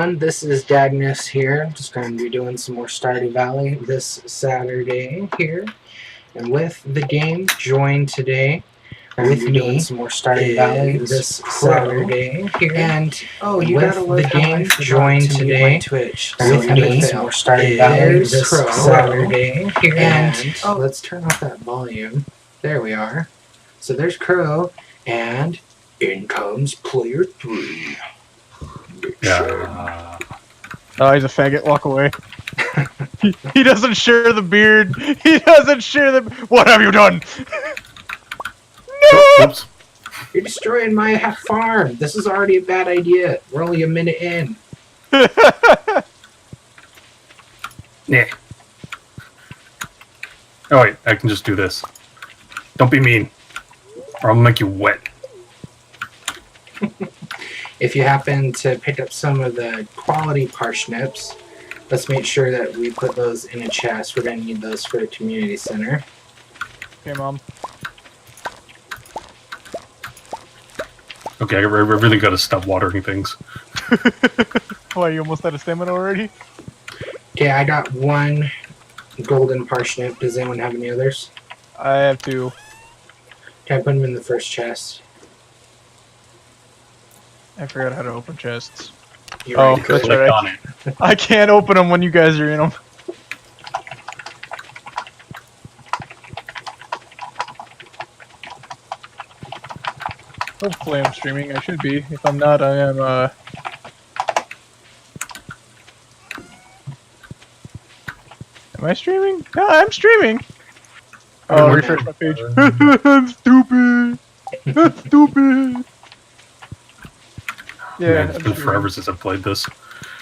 everyone, this is Dagnus here. Just going to be doing some more Stardew Valley this Saturday here. And with the game joined today with me doing some more Stardew Valley this Saturday here. And you gotta love the game joined today Twitch with me some more Stardew Valley this Saturday here. And let's turn off that volume. There we are. So there's Crow, and in comes player 3. Yeah. Oh, he's a faggot. Walk away. he doesn't share the beard. He doesn't share the. What have you done? No! Oops. You're destroying my farm. This is already a bad idea. We're only a minute in. Yeah. Oh wait, I can just do this. Don't be mean, or I'll make you wet. If you happen to pick up some of the quality parsnips, let's make sure that we put those in a chest. We're going to need those for the community center. Okay, Mom. Okay, I really gotta stop watering things. Why, you almost out of stamina already? Okay, I got one golden parsnip. Does anyone have any others? I have two. Okay, I put them in the first chest. I forgot how to open chests. You're Oh, right, that's good. right. I can't open them when you guys are in them. Hopefully I'm streaming. I should be. If I'm not, I am, Am I streaming? No, I'm streaming! Oh, refresh my page. I'm stupid! That's stupid! Yeah, Man, it's been forever since I've played this.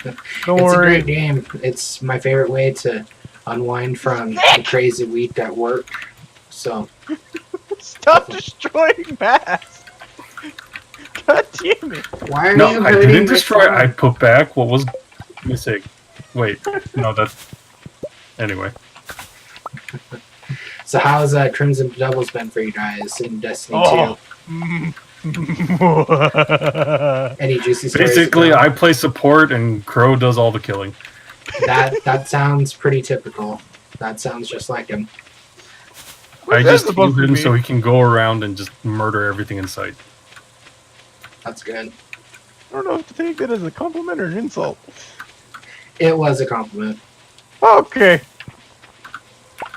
Don't It's worry. a great game. It's my favorite way to unwind from a crazy week at work. So, Stop destroying mass! God damn it! why are No, you I hurting didn't my destroy. farm? I put back what was missing. Wait, no, that's anyway. So how's Crimson Doubles been for you guys in Destiny Oh. 2? Any juicy stories? Basically, about- I play support and Crow does all the killing. That sounds pretty typical. That sounds just like him. I That's just supposed heal to him be. so he can go around and just murder everything in sight. That's good. I don't know if to take that as a compliment or an insult. It was a compliment. Okay.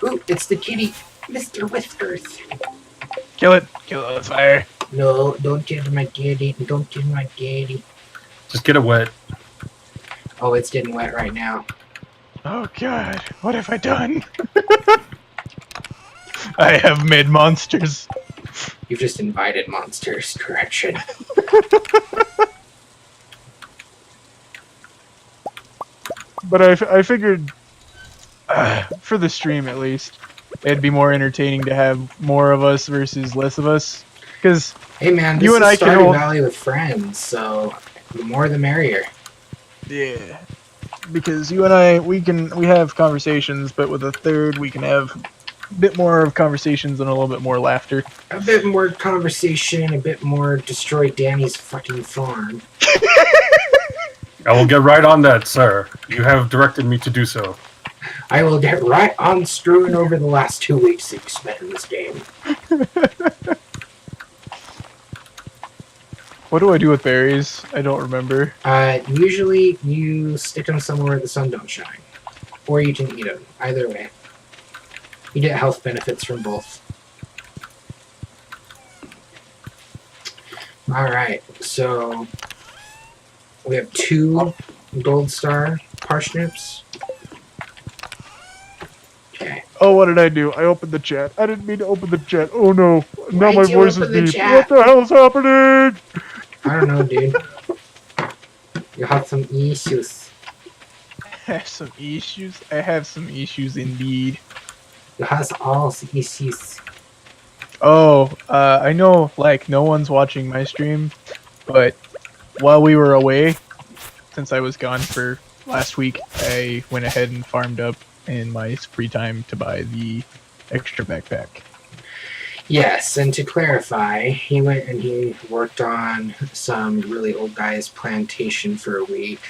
Ooh, it's the kitty, Mr. Whiskers. Kill it. Kill it with fire. No, don't kill my kitty. Don't kill my kitty. Just get it wet. Oh, it's getting wet right now. Oh god. What have I done? I have made monsters. You've just invited monsters. Correction. But I figured, for the stream at least, it'd be more entertaining to have more of us versus less of us. Because Hey man, this You and is I can Stardew hold- Valley with friends, so the more the merrier. yeah, because you and I we have conversations, but with a third we can have a bit more of conversations and a little bit more laughter. A bit more conversation, a bit more destroy Danny's fucking farm. I will get right on that, sir. You have directed me to do so. I will get right on screwing over the last 2 weeks that you spent in this game. What do I do with berries? I don't remember. Usually you stick them somewhere where the sun don't shine. Or you can eat them. Either way. You get health benefits from both. Alright, so we have 2 gold star parsnips. Okay. Oh, what did I do? I opened the chat. I didn't mean to open the chat. Oh no. Now Why'd my you voice is open the deep. chat? What the hell's happening? I don't know, dude. You have some issues. I have some issues. I have some issues indeed. You have all the issues. Oh, I know, like, no one's watching my stream, but while we were away, since I was gone for last week, I went ahead and farmed up in my free time to buy the extra backpack. Yes, and to clarify, he went and he worked on some really old guy's plantation for a week.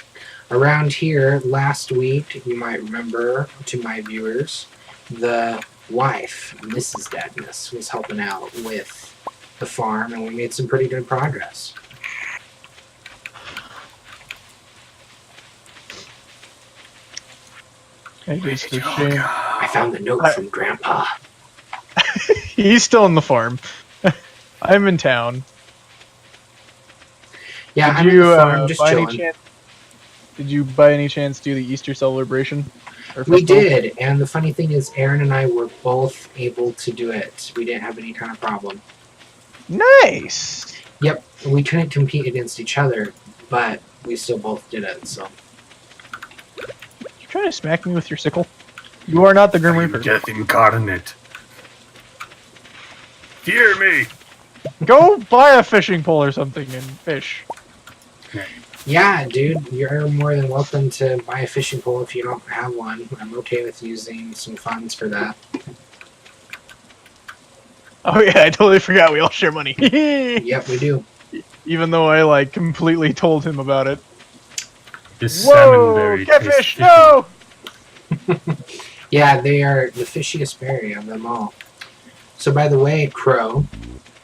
Around here, last week, you might remember, to my viewers, the wife, Mrs. Dadness, was helping out with the farm, and we made some pretty good progress. It's a shame. I found the note from Grandpa. He's still in the farm. I'm in town. Yeah, I'm in the farm, just by any chilling. chance, did you by any chance do the Easter celebration? We did, and the funny thing is, Aaron and I were both able to do it. We didn't have any kind of problem. Nice! Yep, we couldn't compete against each other, but we still both did it, so. You trying to smack me with your sickle? You are not the Grim Reaper. Death incarnate. Hear me! Go buy a fishing pole or something and fish. Yeah, dude, you're more than welcome to buy a fishing pole if you don't have one. I'm okay with using some funds for that. Oh yeah, I totally forgot we all share money. Yep, we do. Even though I like completely told him about it. This Whoa! salmon Catfish! No! Yeah, they are the fishiest berry of them all. So by the way, Crow,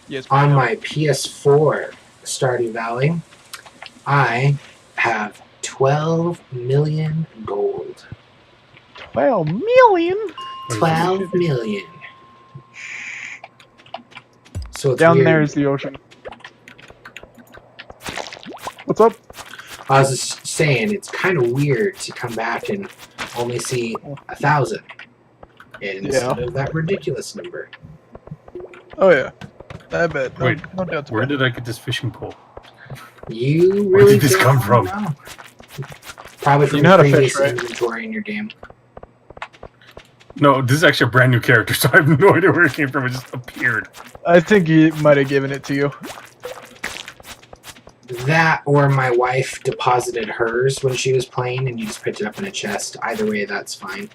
Yes, on my PS4 Stardew Valley, I have 12 million gold. 12 million? 12 million. So it's Down weird. there is the ocean. What's up? I was just saying, it's kind of weird to come back and only see 1,000 instead of that ridiculous number. Oh yeah, I bet. No, Wait, no doubts. Where did I get this fishing pole? You Where really did this don't come from? know. Probably from You know how to previous fish, right? inventory in your game. No, this is actually a brand new character, so I have no idea where it came from. It just appeared. I think he might have given it to you. That or my wife deposited hers when she was playing and you just picked it up in a chest. Either way, that's fine.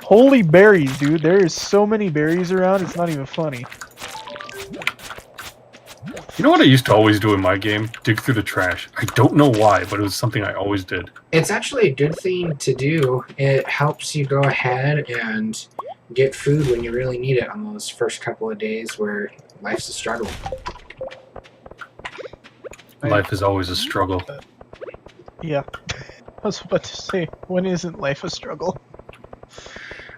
Holy berries, dude. There's so many berries around, it's not even funny. You know what I used to always do in my game? Dig through the trash. I don't know why, but it was something I always did. It's actually a good thing to do. It helps you go ahead and get food when you really need it on those first couple of days where life's a struggle. Life is always a struggle. Yeah. I was about to say, when isn't life a struggle?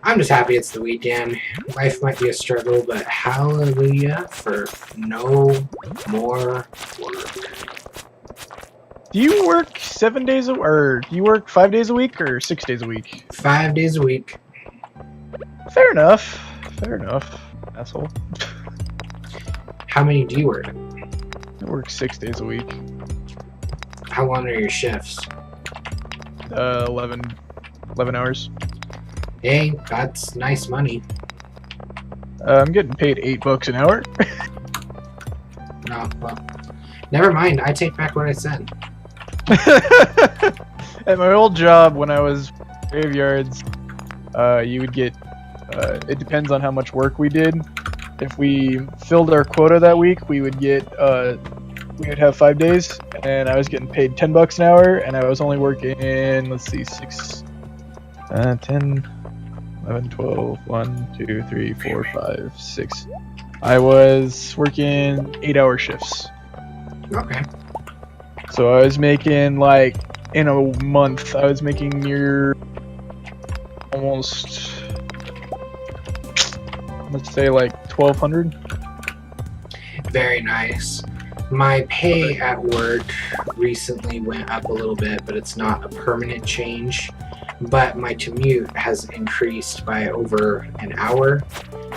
I'm just happy it's the weekend. Life might be a struggle, but hallelujah for no more work. Do you work 7 days or do you work 5 days a week or 6 days a week? 5 days a week. Fair enough. Fair enough, asshole. How many do you work? I work 6 days a week. How long are your shifts? 11 hours. Hey, that's nice money. I'm getting paid $8 an hour. No, well, never mind. I take back what I said. At my old job, when I was graveyards, you would get. It depends on how much work we did. If we filled our quota that week, we would get. We would have 5 days, and I was getting paid $10 an hour, and I was only working. Let's see, 10, 11, 12, 1, 2, 3, 4, 5, 6. I was working 8-hour shifts. Okay. So I was making, like, in a month, I was making near almost, let's say, like, 1,200. Very nice. My pay at work recently went up a little bit, but it's not a permanent change. But my commute has increased by over an hour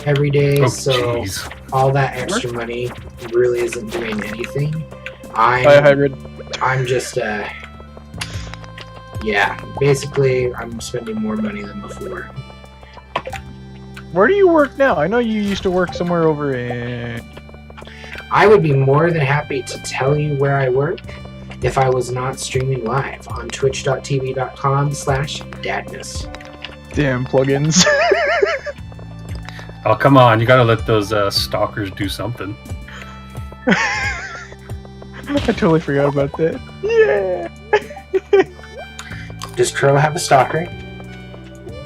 every day, Oh, so jeez. all that extra money really isn't doing anything. Hybrid. I'm just, yeah, basically I'm spending more money than before. Where do you work now? I know you used to work somewhere over in... I would be more than happy to tell you where I work if I was not streaming live on twitch.tv.com/dadness. Damn plugins. Oh, come on. You gotta let those stalkers do something. I totally forgot about that. Yeah. Does Crow have a stalker?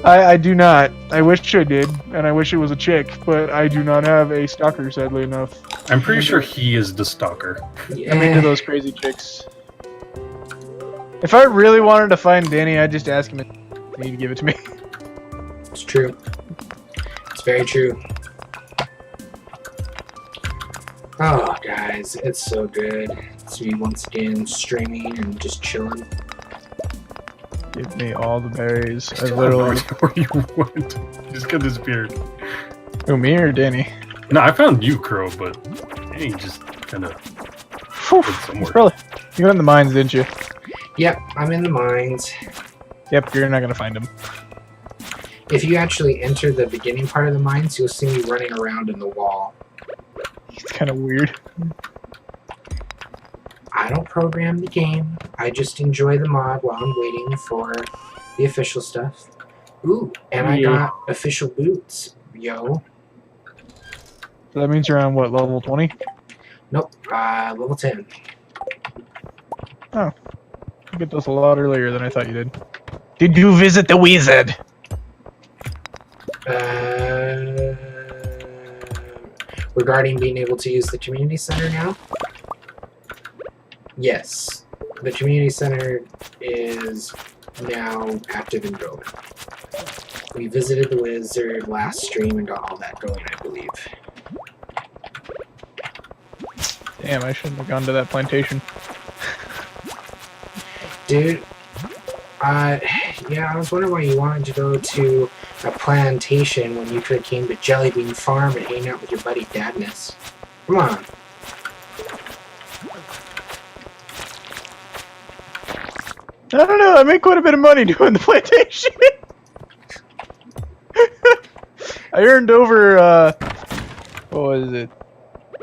I do not. I wish I did, and I wish it was a chick, but I do not have a stalker, sadly enough. I'm pretty sure he is the stalker. Yeah. I'm into those crazy chicks. If I really wanted to find Danny, I'd just ask him if he need to give it to me. It's true. It's very true. Oh, guys, it's so good to be once again streaming and just chilling. Give me all the berries. I Still literally. have no idea where you went. You just got disappeared. Who, me or Danny? No, I found you, Crow, but he just kind of went somewhere. Really? You went in the mines, didn't you? Yep, I'm in the mines. Yep, you're not gonna find him. If you actually enter the beginning part of the mines, you'll see me running around in the wall. It's kind of weird. I don't program the game. I just enjoy the mod while I'm waiting for the official stuff. Ooh, and I got official boots, yo. So that means you're on what, level 20? Nope, level 10. Oh. You get those a lot earlier than I thought you did. Did you visit the wizard? Regarding being able to use the community center now? Yes. The community center is now active and going. We visited the wizard last stream and got all that going, I believe. Damn, I shouldn't have gone to that plantation. Dude, yeah, I was wondering why you wanted to go to a plantation when you could have came to Jellybean Farm and hang out with your buddy Dadness. Come on. I don't know, I made quite a bit of money doing the plantation. I earned over, what was it?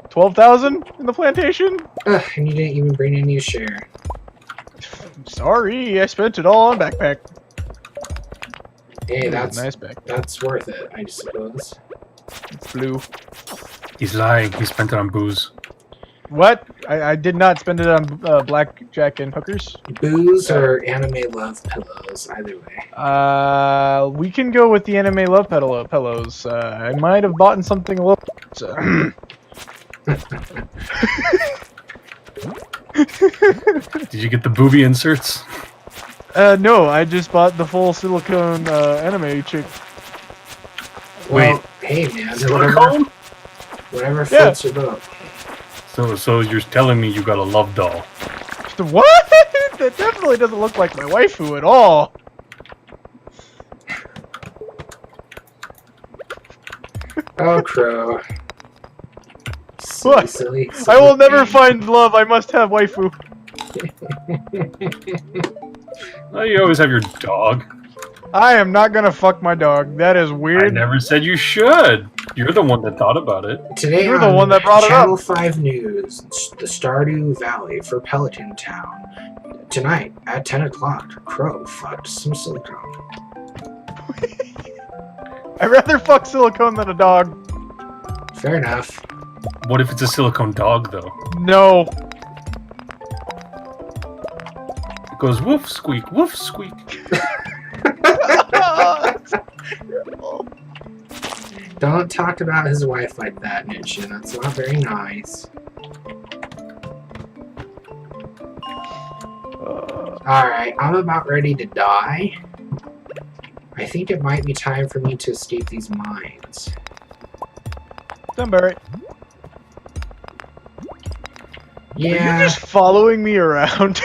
12,000 in the plantation? Ugh, and you didn't even bring in your share. Sorry, I spent it all on backpack. Hey, Ooh, that's nice backpack. that's worth it, I suppose. It's blue. He's lying. He spent it on booze. What? I did not spend it on blackjack and hookers. Booze or anime love pillows, either way. We can go with the anime love pillows. I might have bought something a little. Did you get the booby inserts? No, I just bought the full silicone anime chick. Well, hey man, Silicone? whatever floats your boat. So you're telling me you got a love doll? What? That definitely doesn't look like my waifu at all. Oh, Crow. What? Silly. I will never find love. I must have waifu. Oh, you always have your dog. I am not gonna fuck my dog. That is I weird. never said you should. You're the one that thought about it. Today You're the on one that brought it up. Channel 5 News, the Stardew Valley for Pelican Town. Tonight at 10 o'clock, Crow fucked some silicone. I'd rather fuck silicone than a dog. Fair enough. What if it's a silicone dog, though? No. It goes woof squeak, woof squeak. Don't talk about his wife like that, Nitchin. That's not very nice. Alright, I'm about ready to die. I think it might be time for me to escape these mines. Sound about right. Are you Yeah, just following me around?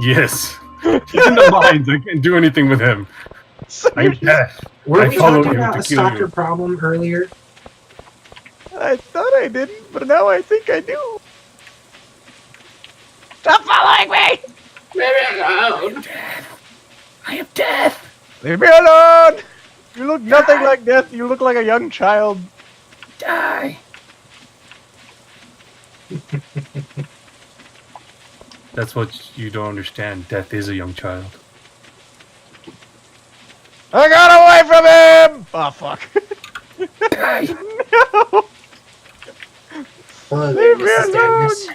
Yes. He's in the mines. I can't do anything with him. So I'm deaf. were I we follow talking you about to a kill stalker you. problem earlier? I thought I didn't, but now I think I do. Stop following me! Leave me alone! I am deaf. Leave me alone! You look nothing like death. You look like a young child. Die. That's what you don't understand. Death is a young child. I got away from him! Oh, fuck. Die. No! Hello there, Leave me Mrs. alone! Dagnus.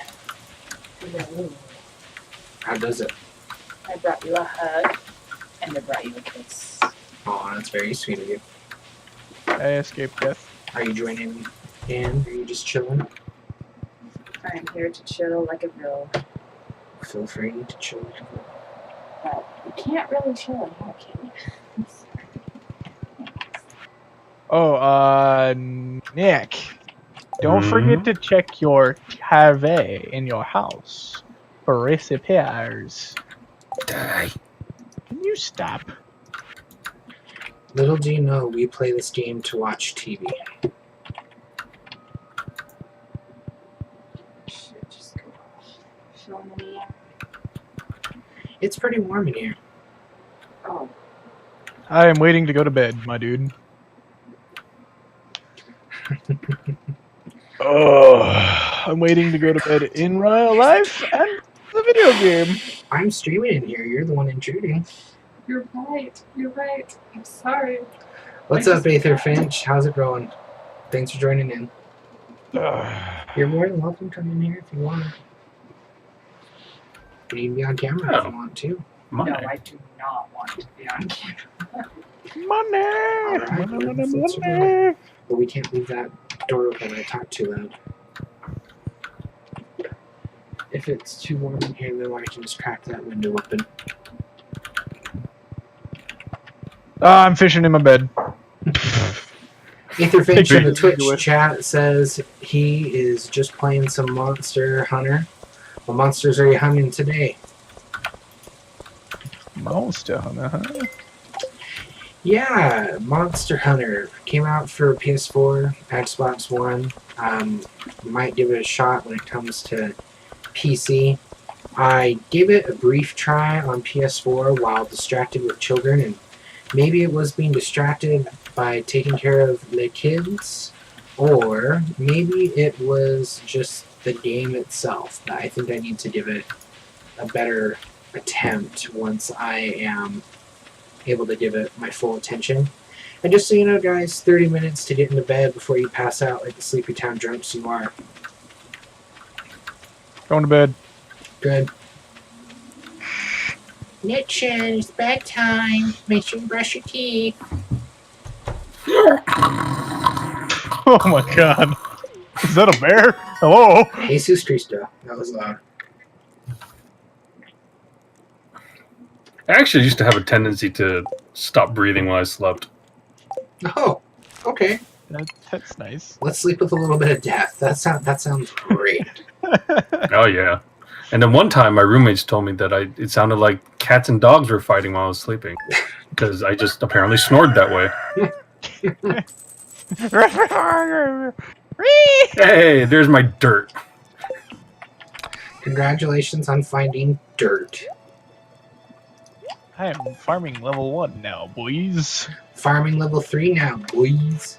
Hello. How does it? I brought you a hug, and I brought you a kiss. Oh, that's very sweet of you. I escaped death. Are you joining in? Are you just chilling? I'm here to chill like a bill. Feel free to chill. But you can't really chill in here, can you? Oh, Nick. Don't forget to check your cave in your house for recipes. Die. Can you stop? Little do you know, we play this game to watch TV. Should just go film in the air. It's pretty warm in here. Oh, I am waiting to go to bed, my dude. Oh, I'm waiting to go to bed in real life and the video game. I'm streaming in here. You're the one intruding. you're right. You're right. I'm sorry. What's up, Aether Finch? How's it going? Thanks for joining in. You're more than welcome to come in here if you want. You can be on camera if you want to. Money. No, I do not want to be on camera. Money! Alright, Money! But we can't leave that door open. I talk too loud. If it's too warm in here, though, I can just crack that window open. I'm fishing in my bed. Aether Finch in the Take me. Twitch chat says he is just playing some Monster Hunter. What monsters are you hunting today? Monster Hunter, huh? Yeah, Monster Hunter came out for PS4, Xbox One. Might give it a shot when it comes to PC. I gave it a brief try on PS4 while distracted with children, and maybe it was being distracted by taking care of the kids, or maybe it was just the game itself. I think I need to give it a better attempt once I am able to give it my full attention. And just so you know, guys, 30 minutes to get into bed before you pass out like the Sleepy Town drunks you are. Going to bed. Good. Nitchin, it's bedtime. Make sure you brush your teeth. Oh my god. Is that a bear? Hello? Jesus Cristo. That was loud. I actually used to have a tendency to stop breathing while I slept. Oh, okay. That's nice. Let's sleep with a little bit of death. That sounds great. Oh yeah. And then one time my roommates told me that it sounded like cats and dogs were fighting while I was sleeping. Because I just apparently snored that way. Hey, there's my dirt. Congratulations on finding dirt. I am farming level 1 now, boys. Farming level 3 now, boys.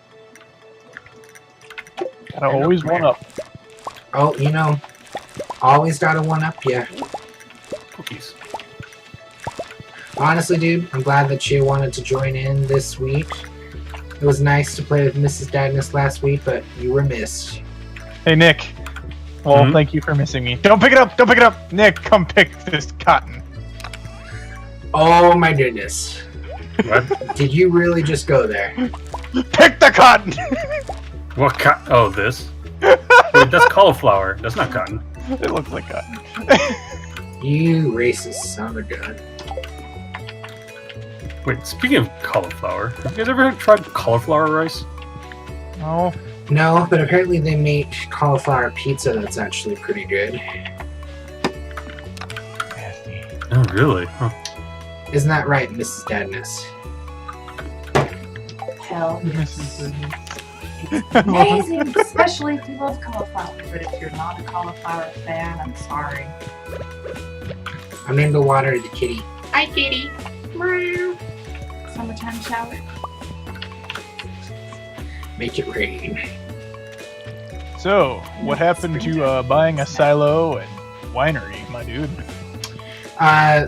Gotta always one up. Oh, you know, always gotta one up ya. Cookies. Honestly, dude, I'm glad that you wanted to join in this week. It was nice to play with Mrs. Dagnus last week, but you were missed. Hey, Nick. Well, thank you for missing me. Don't pick it up! Don't pick it up! Nick, come pick this cotton. Oh my goodness. What? Did you really just go there? Pick the cotton! What oh, this? Wait, that's cauliflower. That's not cotton. It looks like cotton. You racist son of a gun. Wait, speaking of cauliflower, have you guys ever tried cauliflower rice? Oh. No, but apparently they make cauliflower pizza that's actually pretty good. Nasty. Oh, really? Huh. Isn't that right, Mrs. Dagnus? Hell yes. It's amazing, especially if you love cauliflower. But if you're not a cauliflower fan, I'm sorry. I'm gonna go water the kitty. Hi, kitty. Meow. Summertime shower. Make it rain. So, what happened to buying a silo and winery, my dude?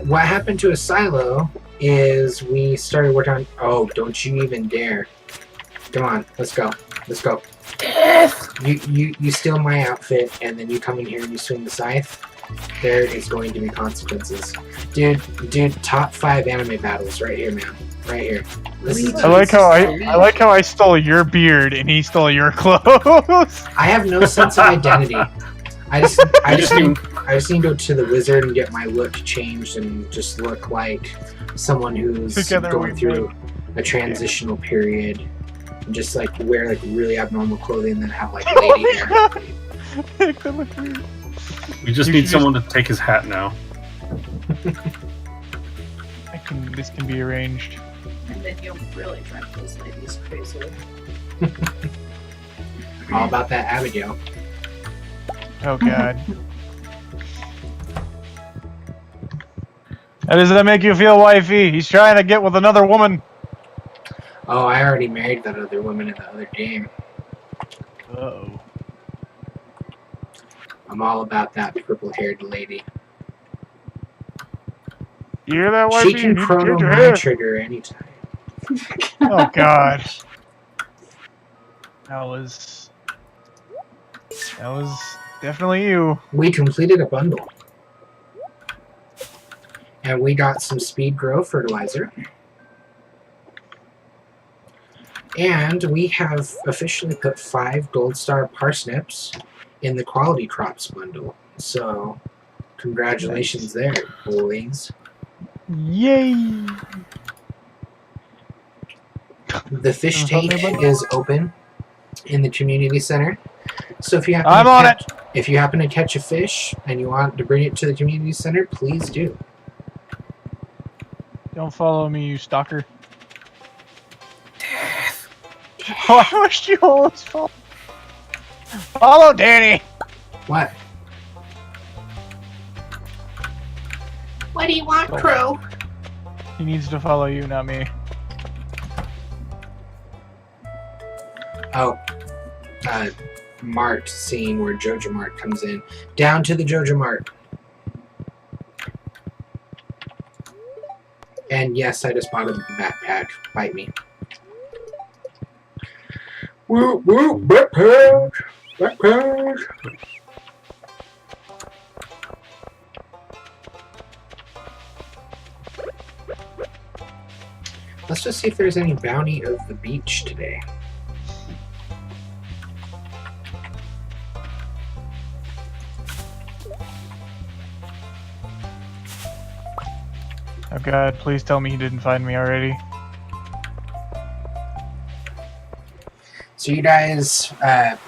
What happened to a silo is we started working on... Oh, don't you even dare. Come on, let's go. Let's go. You steal my outfit, and then you come in here and you swing the scythe. There is going to be consequences. Dude, top 5 anime battles right here, man. Right here. This is I like how I stole your beard and he stole your clothes. I have no sense of identity. I just need to go to the wizard and get my look changed and just look like someone who's going through a transitional period. And just like wear like really abnormal clothing and then have like lady hair. That look weird. We just need someone to take his hat now. This can be arranged. And then you'll really drive those ladies crazy. All about that Abigail. Oh god. How does that make you feel, wifey? He's trying to get with another woman. Oh, I already married that other woman in the other game. Uh-oh. I'm all about that purple-haired lady. You hear that, wifey? She can chrono my trigger anytime. Oh god. That was definitely you. We completed a bundle. And we got some speed grow fertilizer. And we have officially put 5 gold star parsnips in the quality crops bundle. So, congratulations there, boys. Yay! The fish tank is open in the community center. So if you happen to catch a fish and you want to bring it to the community center, please do. Don't follow me, you stalker. Oh, I wish you always follow. Follow Danny! What? What do you want, Crow? He needs to follow you, not me. Oh. Mart scene where Jojo Mart comes in. Down to the Jojo Mart. And yes, I just bought a backpack. Bite me. Woo woo, backpack! Backpack! Let's just see if there's any bounty of the beach today. Oh god, please tell me he didn't find me already. So you guys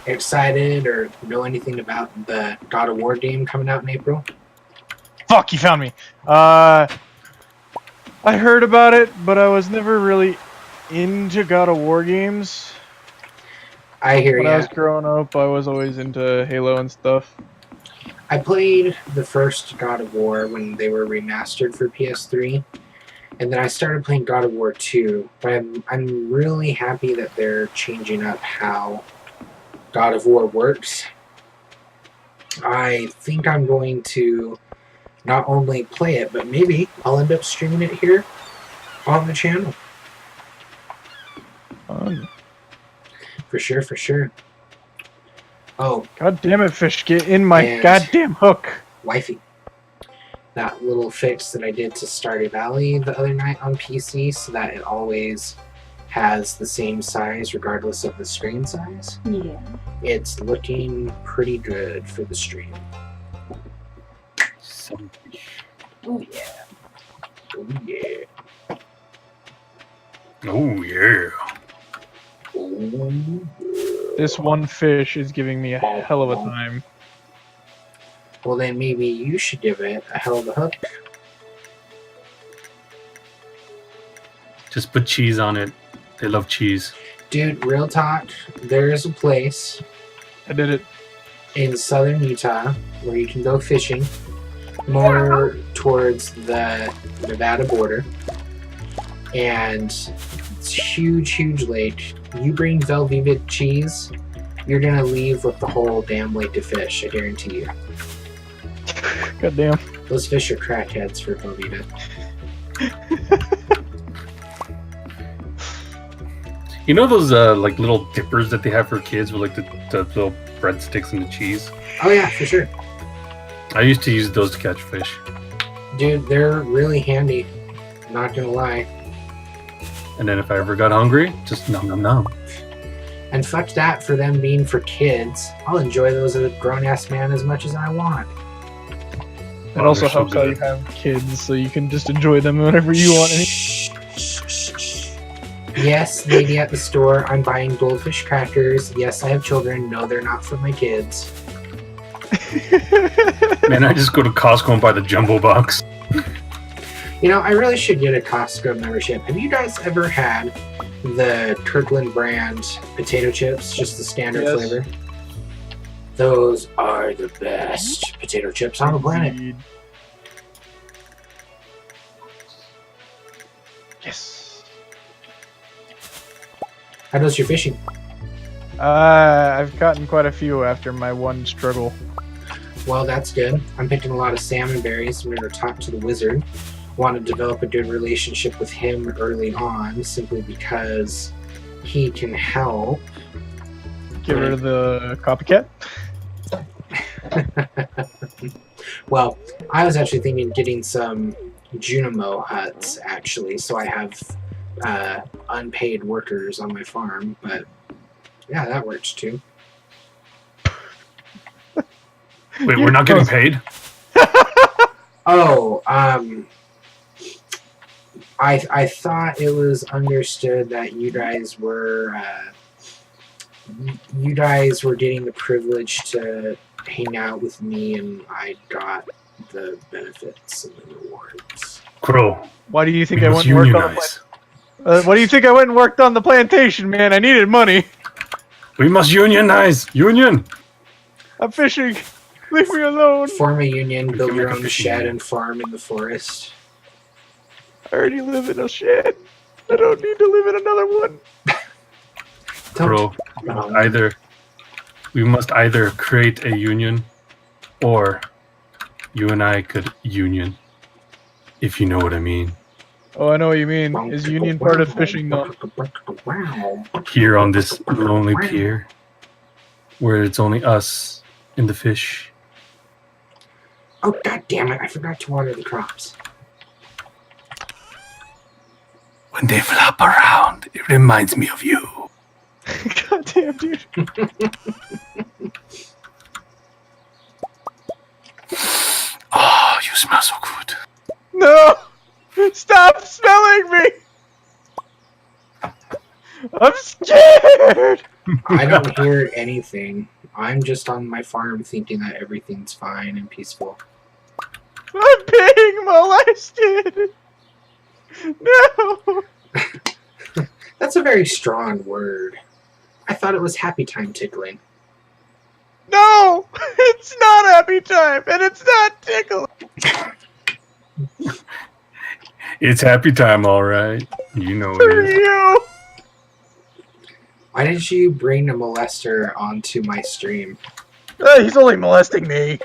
excited or know anything about the God of War game coming out in April? Fuck, you found me! I heard about it, but I was never really into God of War games. I hear When ya. I was growing up, I was always into Halo and stuff. I played the first God of War when they were remastered for PS3, and then I started playing God of War 2, but I'm really happy that they're changing up how God of War works. I think I'm going to not only play it, but maybe I'll end up streaming it here on the channel. For sure, for sure. Oh. God damn it, fish, get in my goddamn hook. Wifey. That little fix that I did to Stardew Valley the other night on PC so that it always has the same size regardless of the screen size. Yeah. It's looking pretty good for the stream. Oh yeah. Oh yeah. Oh yeah. Oh. This one fish is giving me a hell of a time. Well, then maybe you should give it a hell of a hook. Just put cheese on it. They love cheese. Dude, real talk, there's a place I did it. in southern Utah where you can go fishing more towards the Nevada border. And it's huge, huge lake. You bring Velveeta cheese, you're gonna leave with the whole damn lake to fish, I guarantee you. God damn. Those fish are crackheads for Velveeta. You know those like little dippers that they have for kids with like the little breadsticks and the cheese? Oh yeah, for sure. I used to use those to catch fish. Dude, they're really handy. Not gonna lie. And then if I ever got hungry, just nom nom nom. And fuck that for them being for kids. I'll enjoy those as a grown-ass man as much as I want. It Oh, also they're so helps how good. you have kids, so you can just enjoy them whenever you want. Yes, lady at the store, I'm buying goldfish crackers. Yes, I have children. No, they're not for my kids. Man, I just go to Costco and buy the jumbo box. You know, I really should get a Costco membership. Have you guys ever had the Kirkland brand potato chips? Just the standard Yes. flavor? Those are the best potato chips on the planet. Indeed. Yes. How does your fishing? I've gotten quite a few after my one struggle. Well, that's good. I'm picking a lot of salmon berries. I'm going to talk to the wizard. Want to develop a good relationship with him early on, simply because he can help. Get rid of the copycat. Well, I was actually thinking of getting some Junimo huts, actually, so I have unpaid workers on my farm, but yeah, that works too. Wait, we're not getting paid? Oh, I thought it was understood that you guys were getting the privilege to hang out with me, and I got the benefits and the rewards. Crow, Why do you think we I must went and worked on the unionize. What do you think I went and worked on the plantation, man? I needed money. We must unionize! Union! I'm fishing. Leave me alone. Form a union, We build can your make a own fishing shed, union. and farm in the forest. I already live in a shed. I don't need to live in another one. Crow, we must either create a union, or you and I could union. If you know what I mean. Oh, I know what you mean. Is union part of fishing, though? Here on this lonely pier, where it's only us and the fish. Oh, god damn it, I forgot to water the crops. When they flop around, it reminds me of you. God damn, dude. Oh, you smell so good. No! Stop smelling me! I'm scared! I don't hear anything. I'm just on my farm thinking that everything's fine and peaceful. I'm being molested! No! That's a very strong word. I thought it was happy time tickling. No! It's not happy time, and it's not tickle. It's happy time, all right. You know For it is. you! Why did you bring a molester onto my stream? He's only molesting me.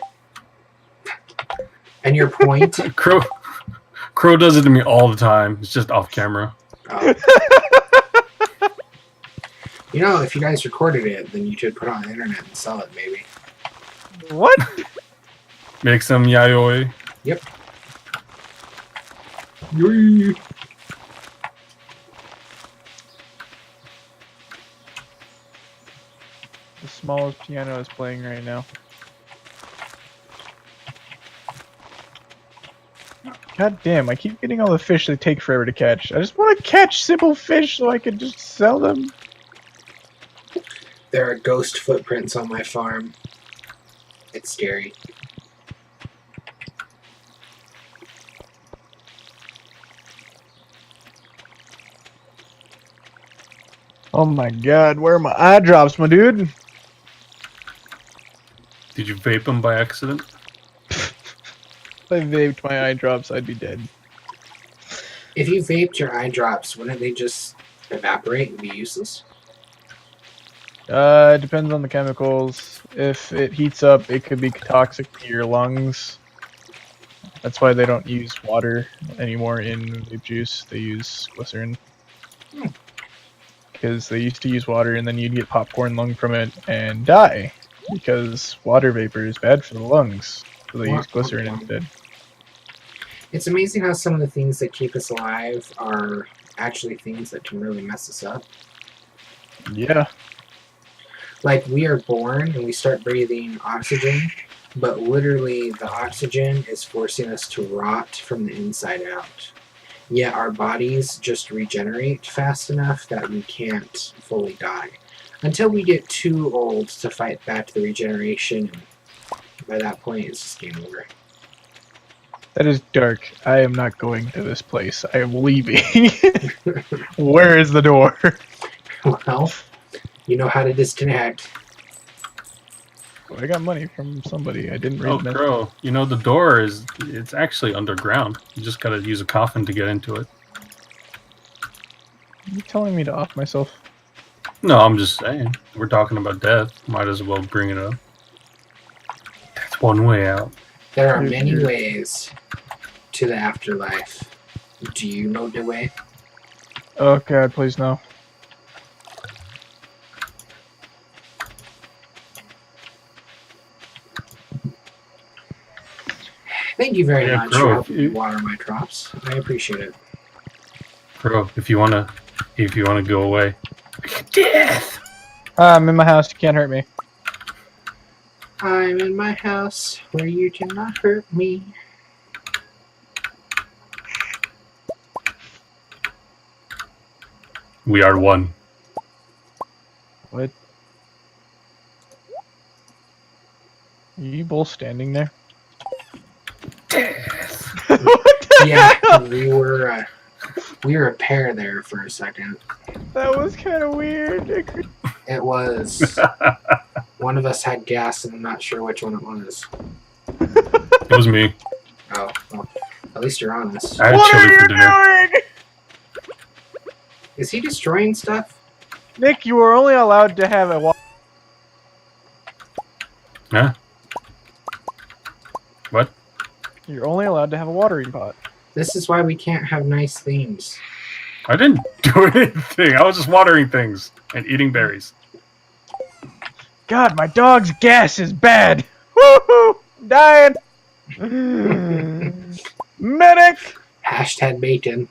And your point? Crow does it to me all the time. It's just off camera. Oh. You know, if you guys recorded it, then you should put it on the internet and sell it, maybe. What? Make some yayoi. Yep. Yoi. The smallest piano is playing right now. God damn, I keep getting all the fish that take forever to catch. I just want to catch simple fish so I can just sell them. There are ghost footprints on my farm. It's scary. Oh my god, where are my eye drops, my dude? Did you vape them by accident? If I vaped my eye drops, I'd be dead. If you vaped your eye drops, wouldn't they just evaporate and be useless? It depends on the chemicals. If it heats up, it could be toxic to your lungs. That's why they don't use water anymore in vape juice. They use glycerin. Because they used to use water and then you'd get popcorn lung from it and die. Because water vapor is bad for the lungs. So they use glycerin instead. It's amazing how some of the things that keep us alive are actually things that can really mess us up. Yeah. Like, we are born and we start breathing oxygen, but literally the oxygen is forcing us to rot from the inside out. Yet our bodies just regenerate fast enough that we can't fully die. Until we get too old to fight back the regeneration, and by that point it's just game over. That is dark. I am not going to this place. I am leaving. Where is the door? Well, you know how to disconnect. I got money from somebody. I didn't read Oh, the message. Crow, you know the door it's actually underground. You just gotta use a coffin to get into it. Are you telling me to off myself? No, I'm just saying. We're talking about death. Might as well bring it up. That's one way out. There are many ways to the afterlife. Do you know the way? Oh God, please no. Thank you very Yeah, much Crow, for helping me water my crops. I appreciate it. Crow, if you wanna go away. Death! I'm in my house. You can't hurt me. I'm in my house where you cannot hurt me. We are one. What? Are you both standing there? What the Yeah, hell? we were a pair there for a second. That was kind of weird. It was one of us had gas, and I'm not sure which one it was. It was me. Oh, well, at least you're honest. I had What chili are for you dinner. doing? Is he destroying stuff? Nick, you were only allowed to have a Huh? What? You're only allowed to have a watering pot. This is why we can't have nice themes. I didn't do anything. I was just watering things and eating berries. God, my dog's gas is bad. Woohoo! Dying. Medic. Hashtag bacon.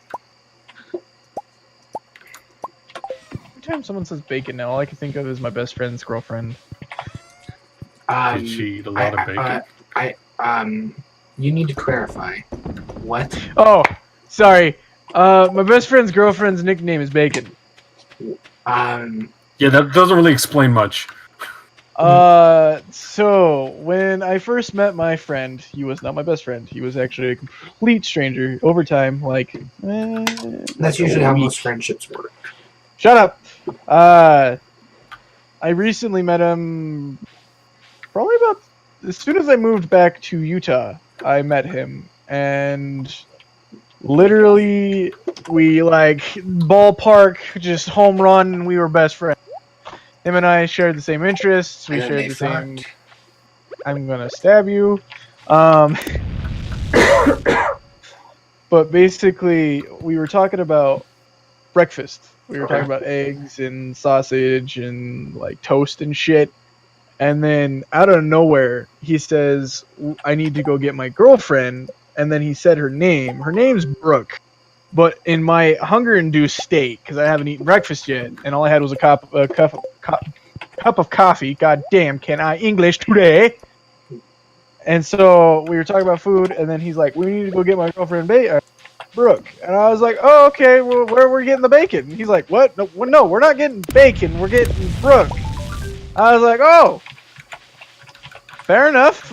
Every time someone says bacon now, all I can think of is my best friend's girlfriend. Did she eat a lot of bacon? You need to clarify. What? Oh, sorry. My best friend's girlfriend's nickname is Bacon. Yeah, that doesn't really explain much. So when I first met my friend, he was not my best friend. He was actually a complete stranger. Over time, That's usually how most friendships work. Shut up. I recently met him. Probably about as soon as I moved back to Utah, I met him, and literally we ballpark just home run, and we were best friends. Him and I shared the same interests. We shared the same. I'm gonna stab you. But basically, we were talking about breakfast. We were talking about eggs and sausage and toast and shit. And then out of nowhere, he says, "I need to go get my girlfriend." And then he said her name. Her name's Brooke. But in my hunger-induced state, because I haven't eaten breakfast yet, and all I had was a cup of coffee. God damn, can I English today? And so we were talking about food, and then he's like, "We need to go get my girlfriend Brooke." And I was like, "Oh, okay. Well, where are we getting the bacon?" And he's like, "What? No, we're not getting bacon. We're getting Brooke." I was like, "Oh, fair enough.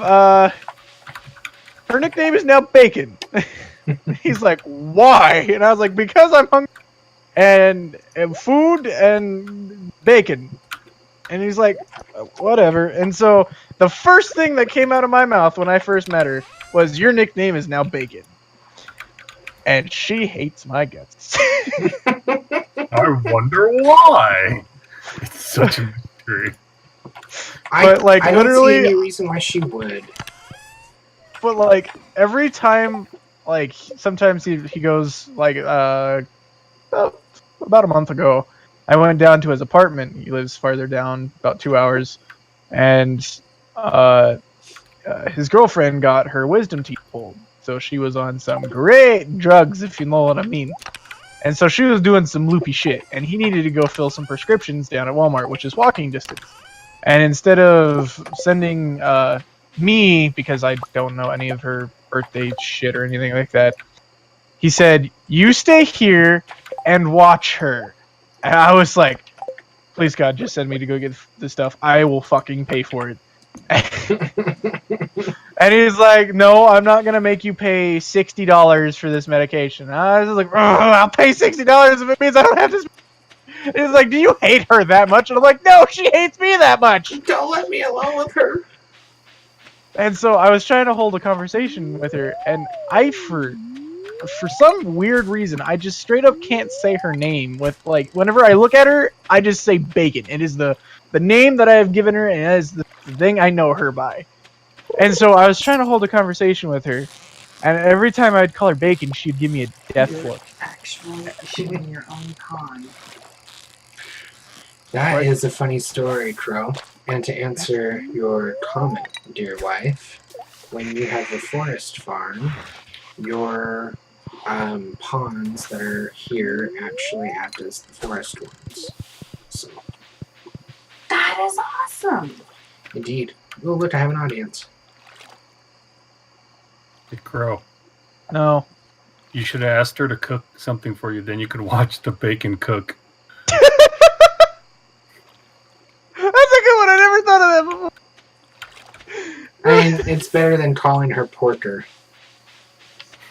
Her nickname is now Bacon." He's like, "Why?" And I was like, "Because I'm hungry, and food and bacon." And he's like, "Whatever." And so the first thing that came out of my mouth when I first met her was, "Your nickname is now Bacon." And she hates my guts. I wonder why. It's such a mystery. I don't literally, see any reason why she would. But every time, sometimes he goes about a month ago, I went down to his apartment. He lives farther down, about 2 hours, and his girlfriend got her wisdom teeth pulled. So she was on some great drugs, if you know what I mean. And so she was doing some loopy shit. And he needed to go fill some prescriptions down at Walmart, which is walking distance. And instead of sending me, because I don't know any of her birthday shit or anything like that, he said, "You stay here and watch her." And I was like, please God, just send me to go get the stuff. I will fucking pay for it. And he's like, "No, I'm not gonna make you pay $60 for this medication." I was like, "I'll pay $60 if it means I don't have to." He's like, "Do you hate her that much?" And I'm like, "No, she hates me that much." Don't let me alone with her. And so I was trying to hold a conversation with her, and for some weird reason, I just straight up can't say her name. With like, whenever I look at her, I just say Bacon. It is the name that I have given her, and it is the thing I know her by. And so I was trying to hold a conversation with her, and every time I'd call her Bacon, she'd give me a death look. Actually, shooting your own con. That is a funny story, Crow. And to answer your comment, dear wife, when you have a forest farm, your ponds that are here actually act as the forest ones. So, That is awesome. indeed. Oh, look, I have an audience. Hey, Crow. No. You should have asked her to cook something for you. Then you could watch the bacon cook. That's a good one. I never thought of that before. I mean, it's better than calling her Porter.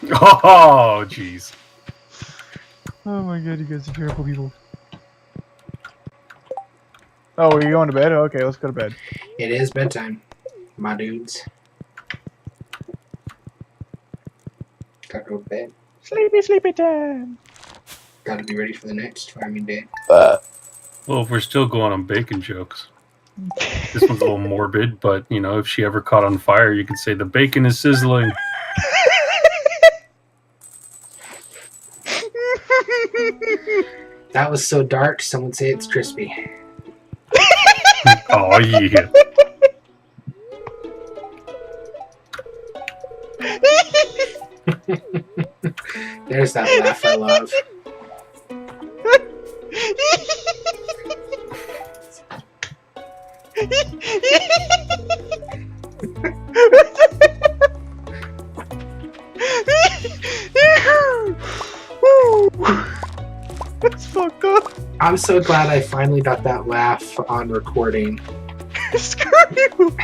Oh, jeez. Oh my God, you guys are terrible people. Oh, are you going to bed? Okay, let's go to bed. It is bedtime, my dudes. Gotta go to bed. Sleepy time. Gotta be ready for the next farming day. Well, if we're still going on bacon jokes, this one's a little morbid, but, you know, if she ever caught on fire, you could say the bacon is sizzling. That was so dark, some would say it's crispy. Oh, yeah. There's that laugh I love. That's fucked up. I'm so glad I finally got that laugh on recording. Screw you.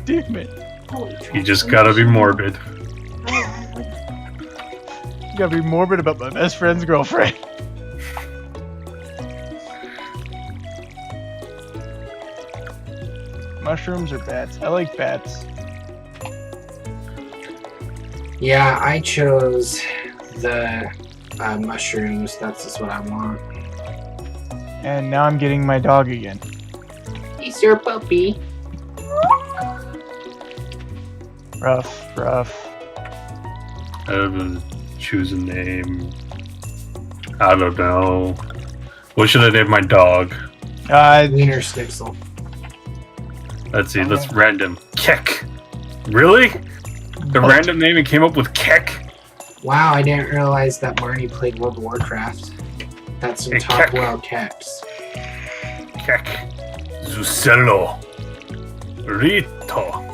Damn it. Holy You just gotta be morbid. You gotta be morbid about my best friend's girlfriend. Mushrooms or bats? I like bats. Yeah, I chose the mushrooms. That's just what I want. And now I'm getting my dog again. He's your puppy. Rough, rough. I have to choose a name. I don't know. What should I name my dog? Wiener Schnitzel. Let's see, let's random. Keck. Really? The random name and came up with Keck? Wow, I didn't realize that Marnie played World of Warcraft. That's some Hey, top Keck. world Kecks. Keck. Zucello. Rito.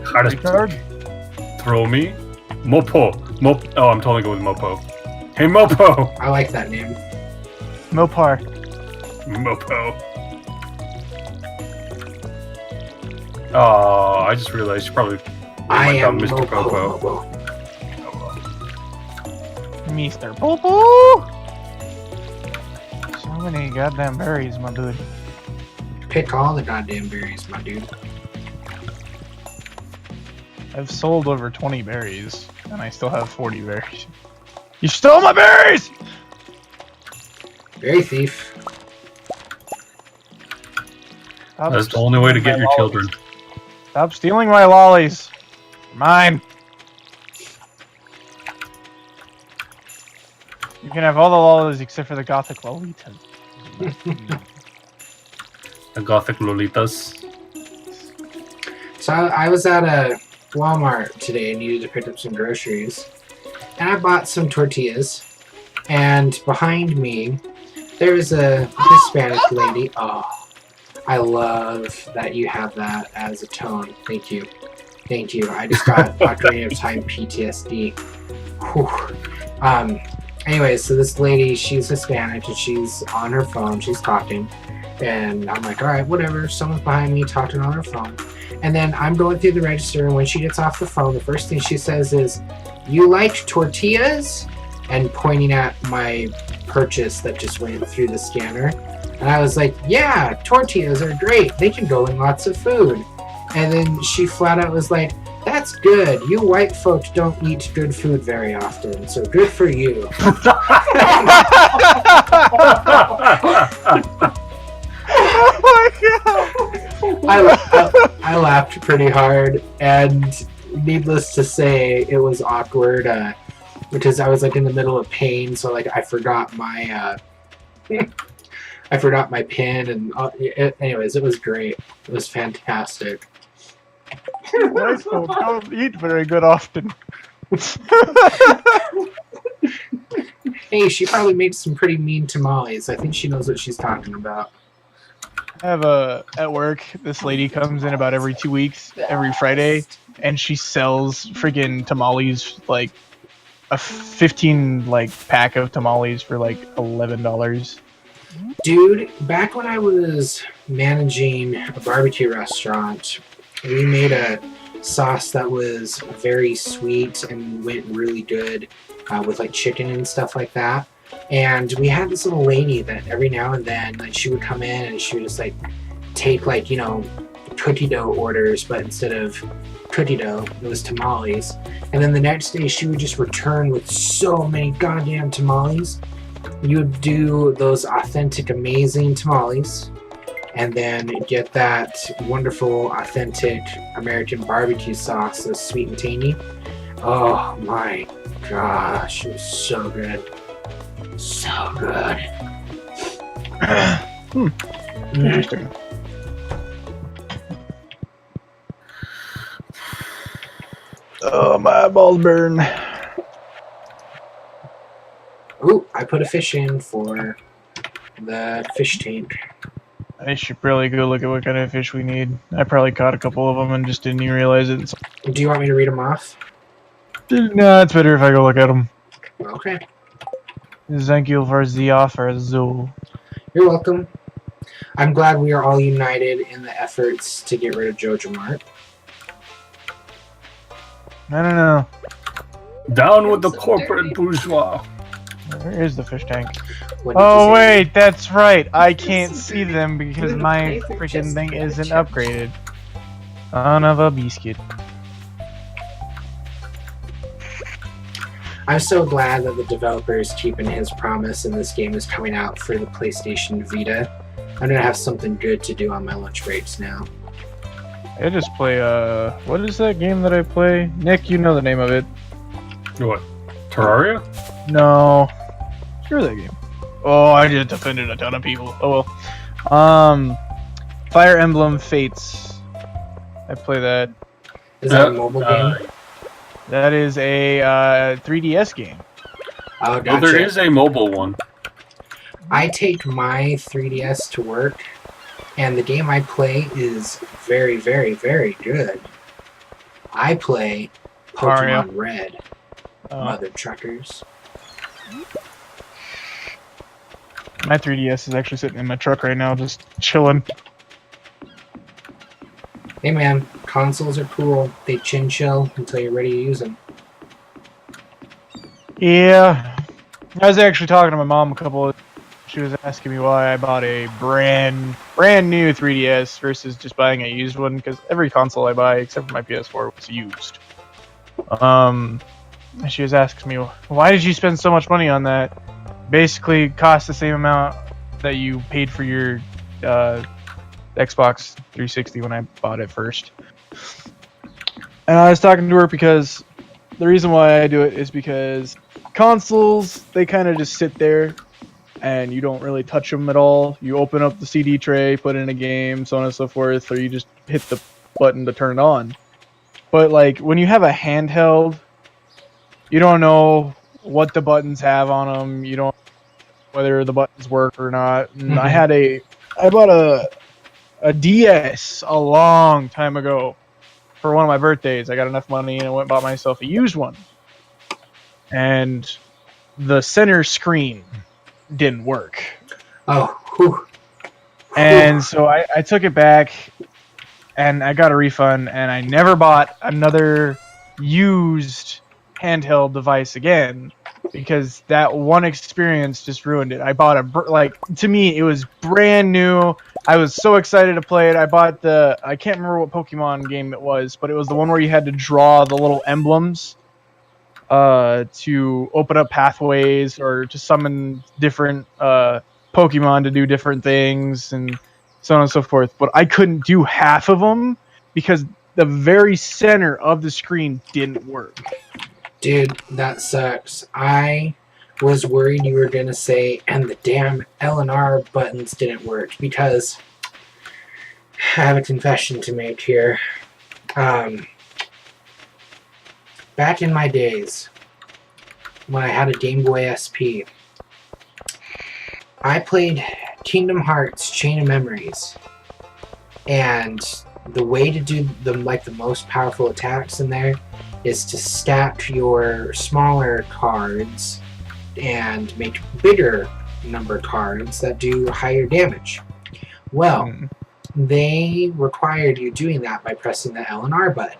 Retard? Throw me. Mopo. Oh, I'm totally going with Mopo. Hey, Mopo. I like that name. Mopar. Mopo. Oh, I just realized you probably named I my am dog Mr. Mopo. Popo. Mr. Popo! So many goddamn berries, my dude. Pick all the goddamn berries, my dude. I've sold over 20 berries, and I still have 40 berries. You stole my berries! Berry thief. Stop That's the only way to stealing get my your lollies. children. Stop stealing my lollies. Mine. You can have all the lolas except for the gothic lolitas. The gothic lolitas. So I was at a Walmart today and needed to pick up some groceries. And I bought some tortillas. And behind me, there's a Hispanic lady. Oh, I love that you have that as a tone. Thank you. Thank you. I just got Ocarina of Time PTSD. Whew. Anyways, so this lady, she's Hispanic and she's on her phone. She's talking. And I'm like, all right, whatever. Someone's behind me talking on her phone. And then I'm going through the register, and when she gets off the phone, the first thing she says is, "You like tortillas?" And pointing at my purchase that just went through the scanner. And I was like, yeah, tortillas are great. They can go in lots of food. And then she flat out was like, that's good. You white folks don't eat good food very often, so good for you. Oh my god! I laughed pretty hard, and needless to say, it was awkward because I was like in the middle of pain, so like I forgot my I forgot my pin, and anyways, it was great. It was fantastic. White folk don't eat very good often. Hey, she probably made some pretty mean tamales. I think she knows what she's talking about. I have at work, this lady comes in about every 2 weeks, every Friday, and she sells freaking tamales, like a 15 pack of tamales for like $11. Dude, back when I was managing a barbecue restaurant, we made a sauce that was very sweet and went really good with like chicken and stuff like that. And we had this little lady that every now and then, like, she would come in and she would just like take like, you know, cookie dough orders, but instead of cookie dough, it was tamales. And then the next day she would just return with so many goddamn tamales. You would do those authentic, amazing tamales, and then get that wonderful, authentic American barbecue sauce that's sweet and tangy. Oh my gosh, it was so good. So good. Interesting. Oh, my eyeballs burn. Ooh, I put a fish in for the fish tank. I should probably go look at what kind of fish we need. I probably caught a couple of them and just didn't even realize it. Do you want me to read them off? No, it's better if I go look at them. Okay. Thank you for the offer, Zoo. You're welcome. I'm glad we are all united in the efforts to get rid of Jojo Mart. No. Down with the corporate bourgeois. Where is the fish tank? What did you Oh, say? wait, that's right. I can't see them because my freaking thing isn't upgraded. Son of a biscuit. I'm so glad that the developer is keeping his promise and this game is coming out for the PlayStation Vita. I'm gonna have something good to do on my lunch breaks now. I just play, what is that game that I play? Nick, you know the name of it. What? Terraria? No. Screw that game. Oh, I just offended a ton of people. Oh well. Fire Emblem Fates. I play that. Is that a mobile game? That is a 3DS game. Oh, Well, gotcha. there is a mobile one. I take my 3DS to work, and the game I play is very, very, very good. I play Pokemon Mario. Red, mother truckers. My 3DS is actually sitting in my truck right now, just chilling. Hey man, consoles are cool. They chin chill until you're ready to use them. Yeah. I was actually talking to my mom she was asking me why I bought a brand new 3DS versus just buying a used one, because every console I buy except for my PS4 was used. And she was asking me, why did you spend so much money on that? Basically cost the same amount that you paid for your Xbox 360 when I bought it first. And I was talking to her because the reason why I do it is because consoles, they kind of just sit there, and you don't really touch them at all. You open up the CD tray, put in a game, so on and so forth, or you just hit the button to turn it on. But like when you have a handheld, you don't know what the buttons have on them. You don't know whether the buttons work or not. And I bought a DS a long time ago for one of my birthdays. I got enough money and I went and bought myself a used one. And the center screen didn't work. Oh, whew. And so I took it back and I got a refund, and I never bought another used handheld device again because that one experience just ruined it. I bought to me, it was brand new. I was so excited to play it. I bought I can't remember what Pokemon game it was, but it was the one where you had to draw the little emblems to open up pathways or to summon different Pokemon to do different things and so on and so forth. But I couldn't do half of them because the very center of the screen didn't work. Dude, that sucks. I was worried you were going to say, and the damn L and R buttons didn't work, because I have a confession to make here. Back in my days, when I had a Game Boy SP, I played Kingdom Hearts Chain of Memories, and the way to do the most powerful attacks in there is to stack your smaller cards and make bigger number cards that do higher damage. Well, they required you doing that by pressing the L and R button.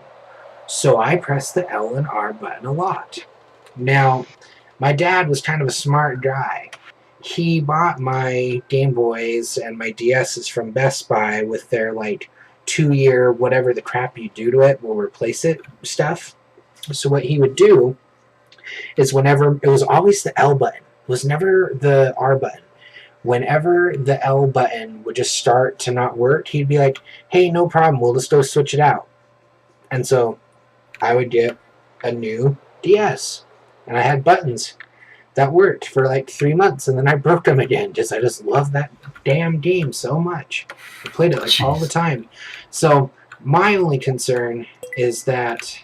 So I pressed the L and R button a lot. Now, my dad was kind of a smart guy. He bought my Game Boys and my DSs from Best Buy with their 2-year whatever the crap you do to it will replace it stuff. So what he would do is whenever, it was always the L button. It was never the R button. Whenever the L button would just start to not work, he'd be like, hey, no problem, we'll just go switch it out. And so I would get a new DS. And I had buttons that worked for 3 months, and then I broke them again because I just love that damn game so much. I played it all the time. So my only concern is that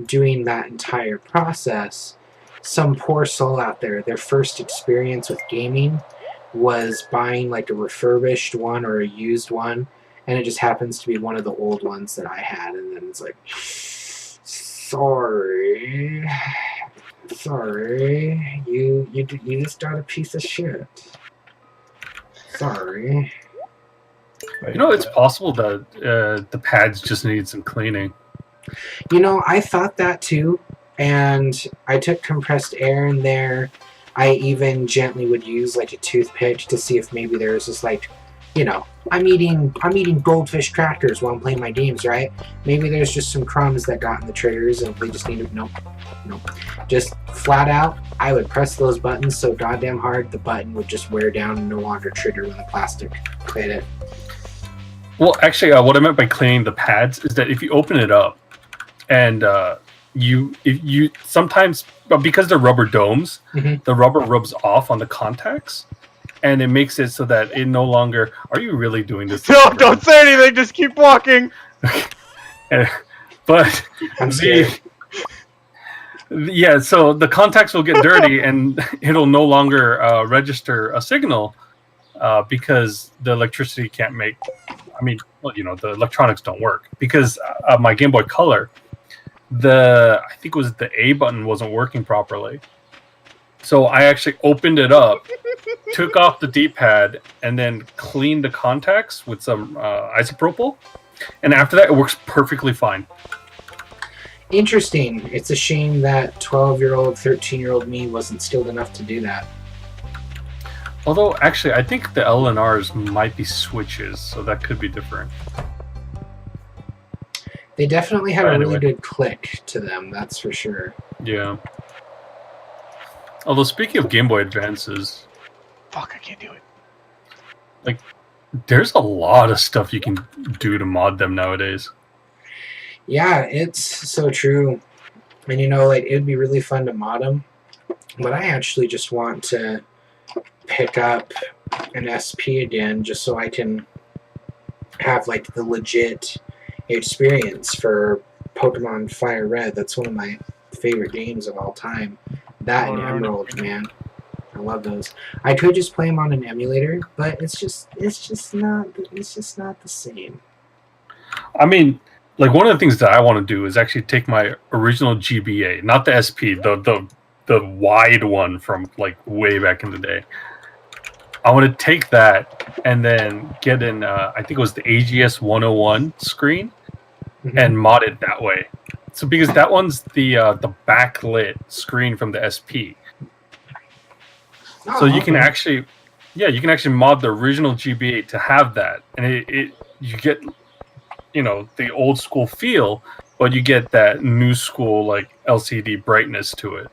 doing that entire process, some poor soul out there, their first experience with gaming was buying a refurbished one or a used one, and it just happens to be one of the old ones that I had, and then it's sorry, you just got a piece of shit. Sorry. It's possible that the pads just need some cleaning. I thought that too, and I took compressed air in there. I even gently would use a toothpick to see if maybe there was just I'm eating goldfish crackers while I'm playing my games, right? Maybe there's just some crumbs that got in the triggers and they just need to, nope. Just flat out, I would press those buttons so goddamn hard the button would just wear down and no longer trigger when the plastic hit it. Well, actually, what I meant by cleaning the pads is that if you open it up and you sometimes, because they're rubber domes, the rubber rubs off on the contacts. And it makes it so that it no longer... Are you really doing this? No, don't say anything. Just keep walking. But I'm scared. Yeah, so the contacts will get dirty and it'll no longer register a signal because the electricity can't make... the electronics don't work. Because my Game Boy Color, I think it was the A button wasn't working properly. So I actually opened it up, took off the D-pad, and then cleaned the contacts with some isopropyl. And after that, it works perfectly fine. Interesting. It's a shame that 12-year-old, 13-year-old me wasn't skilled enough to do that. Although, actually, I think the L and Rs might be switches, so that could be different. They definitely had a really good click to them, that's for sure. Yeah. Although, speaking of Game Boy Advances... Fuck, I can't do it. There's a lot of stuff you can do to mod them nowadays. Yeah, it's so true. And it would be really fun to mod them. But I actually just want to pick up an SP again just so I can have like the legit experience for Pokemon Fire Red. That's one of my favorite games of all time. That and Emerald, man. I love those. I could just play them on an emulator, but it's just not the same. I mean, like one of the things that I want to do is actually take my original GBA, not the SP, the wide one from like way back in the day. I want to take that and then get in, I think it was the AGS 101 screen, and mod it that way. So because that one's the backlit screen from the SP. Oh, So you can actually, you can actually mod the original GBA to have that, and you get, you know, the old school feel, but you get that new school like LCD brightness to it.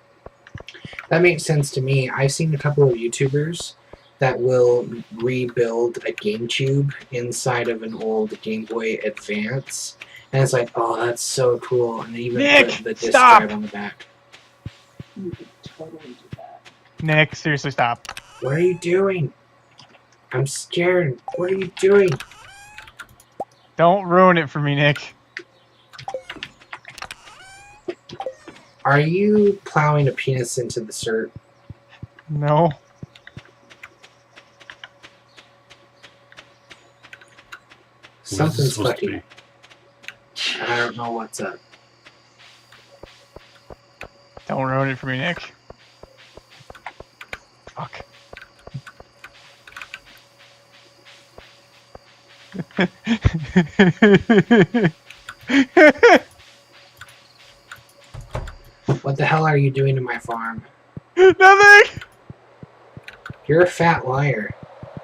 That makes sense to me. I've seen a couple of YouTubers that will rebuild a GameCube inside of an old Game Boy Advance, and it's like, oh, that's so cool. And they even put the disc drive on the back. You could totally do that. Nick, seriously, stop. What are you doing? I'm scared. What are you doing? Don't ruin it for me, Nick. Are you plowing a penis into the dirt? No. Something's fucking. I don't know what's up. Don't ruin it for me, Nick. Fuck. What the hell are you doing to my farm? Nothing! You're a fat liar.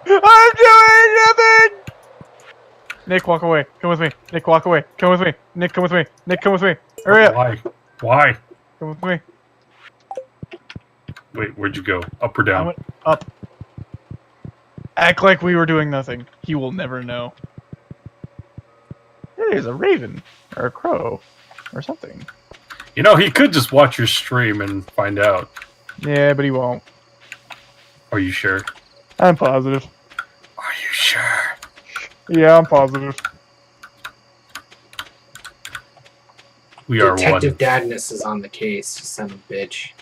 I'm doing nothing! Nick, walk away. Come with me. Nick, walk away. Come with me. Nick, come with me. Nick, come with me. Hurry up. Why? Come with me. Wait, where'd you go? Up or down? I went up. Act like we were doing nothing. He will never know. There's a raven. Or a crow. Or something. You know, he could just watch your stream and find out. Yeah, but he won't. Are you sure? I'm positive. Are you sure? Yeah, I'm positive. We are one. Detective Dadness is on the case, you son of a bitch.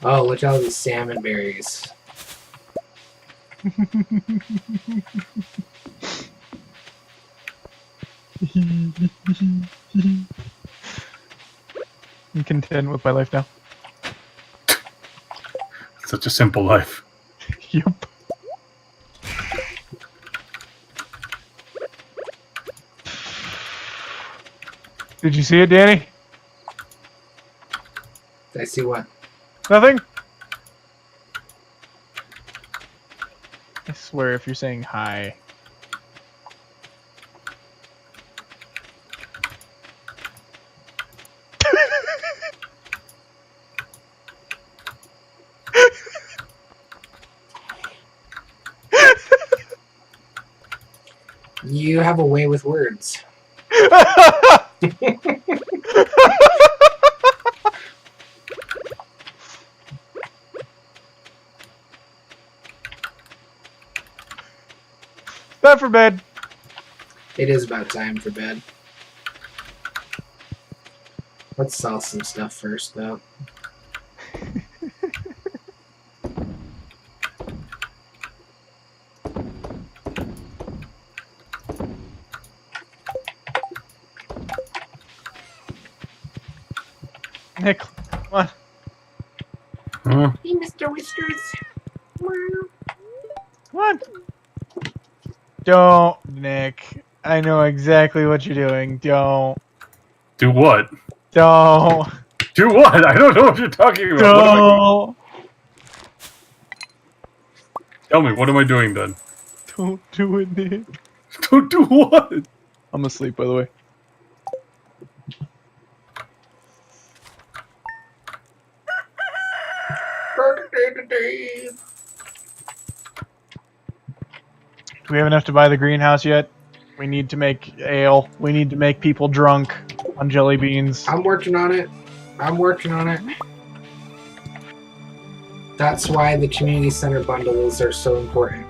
Oh, look at all these salmon berries. I'm content with my life now. Such a simple life. Yup. Did you see it, Danny? I see what? Nothing? I swear if you're saying hi. You have a way with words. Time for bed. It is about time for bed. Let's sell some stuff first, though. Nick, come on. Huh? Hey, Mr. Whiskers. Come on. Don't, Nick. I know exactly what you're doing. Don't. Do what? Don't. Do what? I don't know what you're talking about. What am Don't. Tell me, what am I doing then? Don't do it, Nick. Don't do what? I'm asleep, by the way. Dave. Do we have enough to buy the greenhouse yet? We need to make ale. We need to make people drunk on jelly beans. I'm working on it. That's why the community center bundles are so important.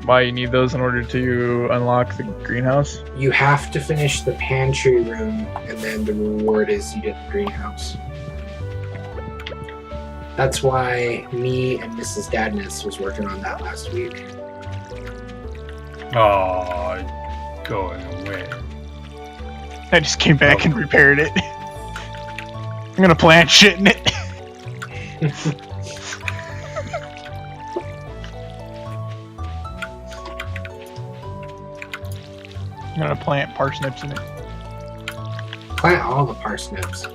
Why you need those in order to unlock the greenhouse? You have to finish the pantry room, and then the reward is you get the greenhouse. That's why me and Mrs. Dadness was working on that last week. Oh, going away. I just came back and repaired it. I'm gonna plant shit in it. I'm gonna plant parsnips in it. Plant all the parsnips.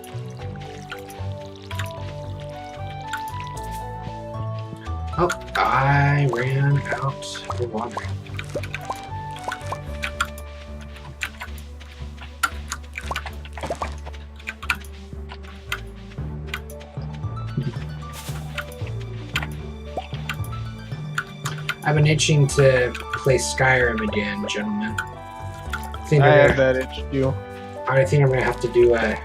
Oh, I ran out of water. I've been itching to play Skyrim again, gentlemen. I have that itch too. I think I'm gonna have to do a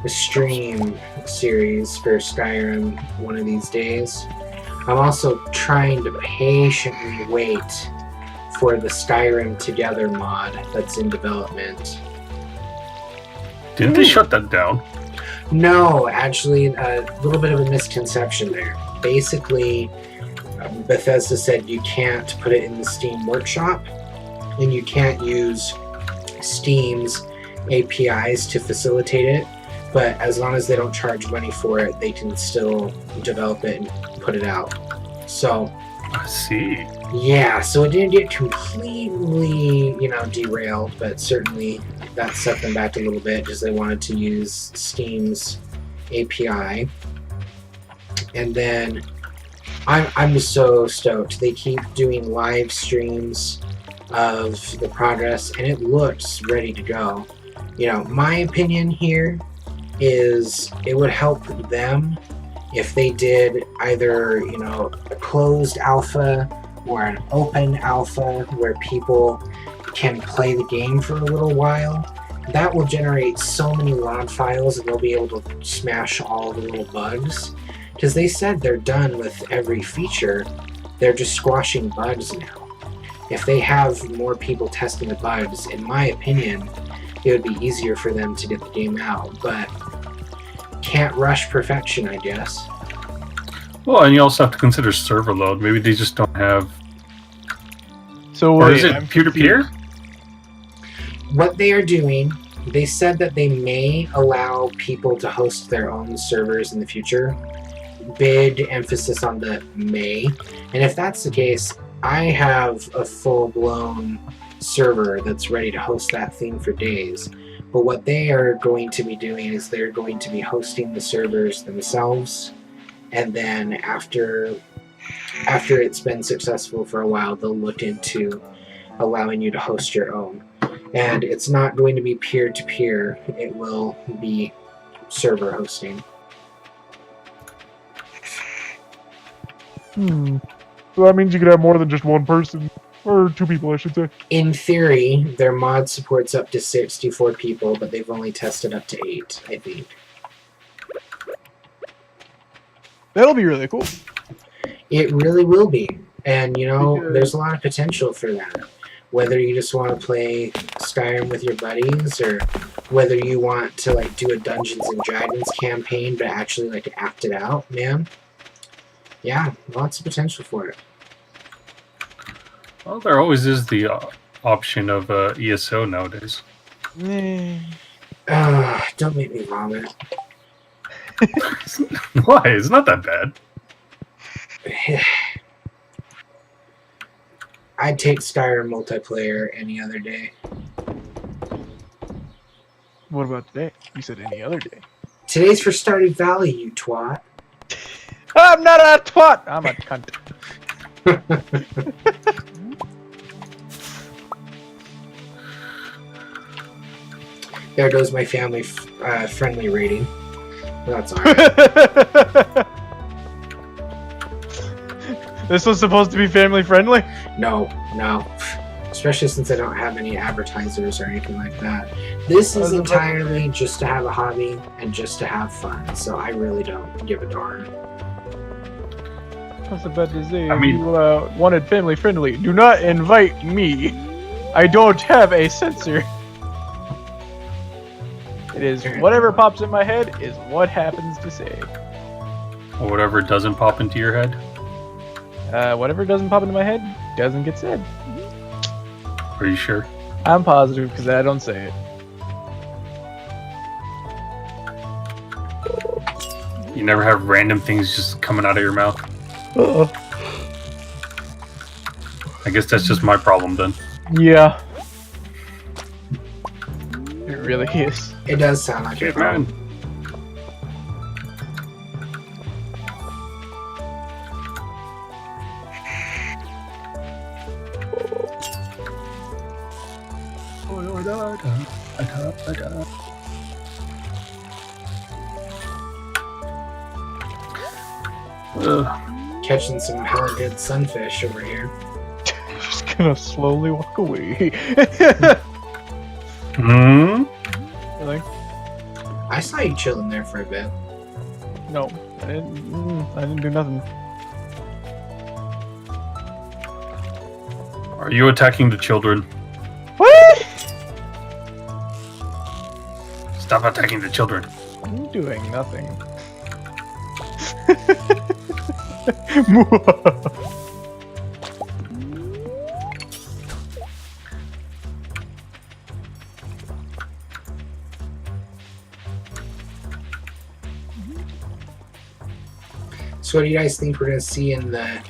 stream series for Skyrim one of these days. I'm also trying to patiently wait for the Skyrim Together mod that's in development. Didn't they shut that down? No, actually, a little bit of a misconception there. Basically, Bethesda said you can't put it in the Steam Workshop, and you can't use Steam's APIs to facilitate it, but as long as they don't charge money for it, they can still develop it and put it out. So, I see. yeah, so it didn't get completely, derailed, but certainly that set them back a little bit because they wanted to use Steam's API. And then I'm so stoked. They keep doing live streams of the progress, and it looks ready to go. My opinion here is it would help them if they did either, a closed alpha or an open alpha where people can play the game for a little while. That will generate so many log files, and they'll be able to smash all the little bugs. Because they said they're done with every feature, they're just squashing bugs now. If they have more people testing the bugs, in my opinion, it would be easier for them to get the game out, but can't rush perfection, I guess. Well, and you also have to consider server load. Maybe they just don't have... So Or wait, is it peer-to-peer? What they are doing, they said that they may allow people to host their own servers in the future. Big emphasis on the may. And if that's the case, I have a full-blown server that's ready to host that thing for days. But what they are going to be doing is they're going to be hosting the servers themselves, and then after it's been successful for a while, they'll look into allowing you to host your own. And it's not going to be peer-to-peer, it will be server hosting. So that means you could have more than just one person. Or two people, I should say. In theory, their mod supports up to 64 people, but they've only tested up to 8, I think. that'll be really cool. It really will be. And, there's a lot of potential for that. Whether you just want to play Skyrim with your buddies, or whether you want to, do a Dungeons & Dragons campaign, but actually, act it out, man. Yeah, lots of potential for it. Well, there always is the option of ESO nowadays. Don't make me vomit. Why? It's not that bad. I'd take Skyrim multiplayer any other day. What about today? You said any other day. Today's for Stardew Valley, you twat. I'm not a twat! I'm a cunt. There goes my family friendly rating. That's alright. This was supposed to be family friendly? No. Especially since I don't have any advertisers or anything like that. This is entirely just to have a hobby and just to have fun. So I really don't give a darn. I was about to say, I mean- if you wanted family friendly, do not invite me. I don't have a censor. It is whatever pops in my head is what happens to say. Or whatever doesn't pop into your head. Whatever doesn't pop into my head doesn't get said. Are you sure? I'm positive because I don't say it. You never have random things just coming out of your mouth? I guess that's just my problem then. Yeah. It really is. It does sound like it. Man. Catching some hella good sunfish over here. Just gonna slowly walk away. Hmm? Really? I saw you chilling there for a bit. No, I didn't do nothing. Are you attacking the children? What? Stop attacking the children. I'm doing nothing. So what do you guys think we're going to see in the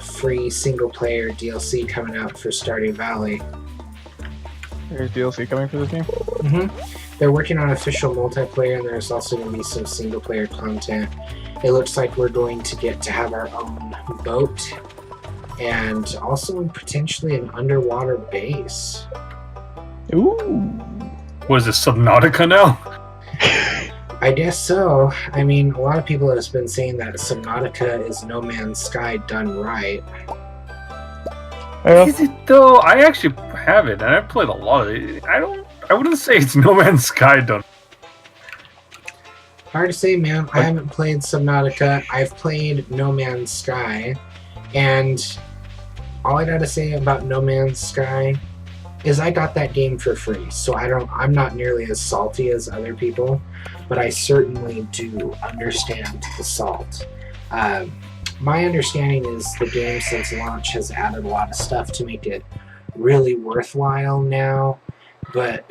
free single-player DLC coming out for Stardew Valley? There's DLC coming for this game? They're working on official multiplayer, and there's also going to be some single-player content. It looks like we're going to get to have our own boat, and also potentially an underwater base. Ooh. Was it Subnautica now? I guess so. I mean, a lot of people have been saying that Subnautica is No Man's Sky done right. Yeah. Is it though? I actually have it, and I've played a lot of it. I wouldn't say it's No Man's Sky done. Hard to say, man. I haven't played Subnautica. I've played No Man's Sky, and all I gotta say about No Man's Sky is I got that game for free, so I'm not nearly as salty as other people, but I certainly do understand the salt. My understanding is the game since launch has added a lot of stuff to make it really worthwhile now, but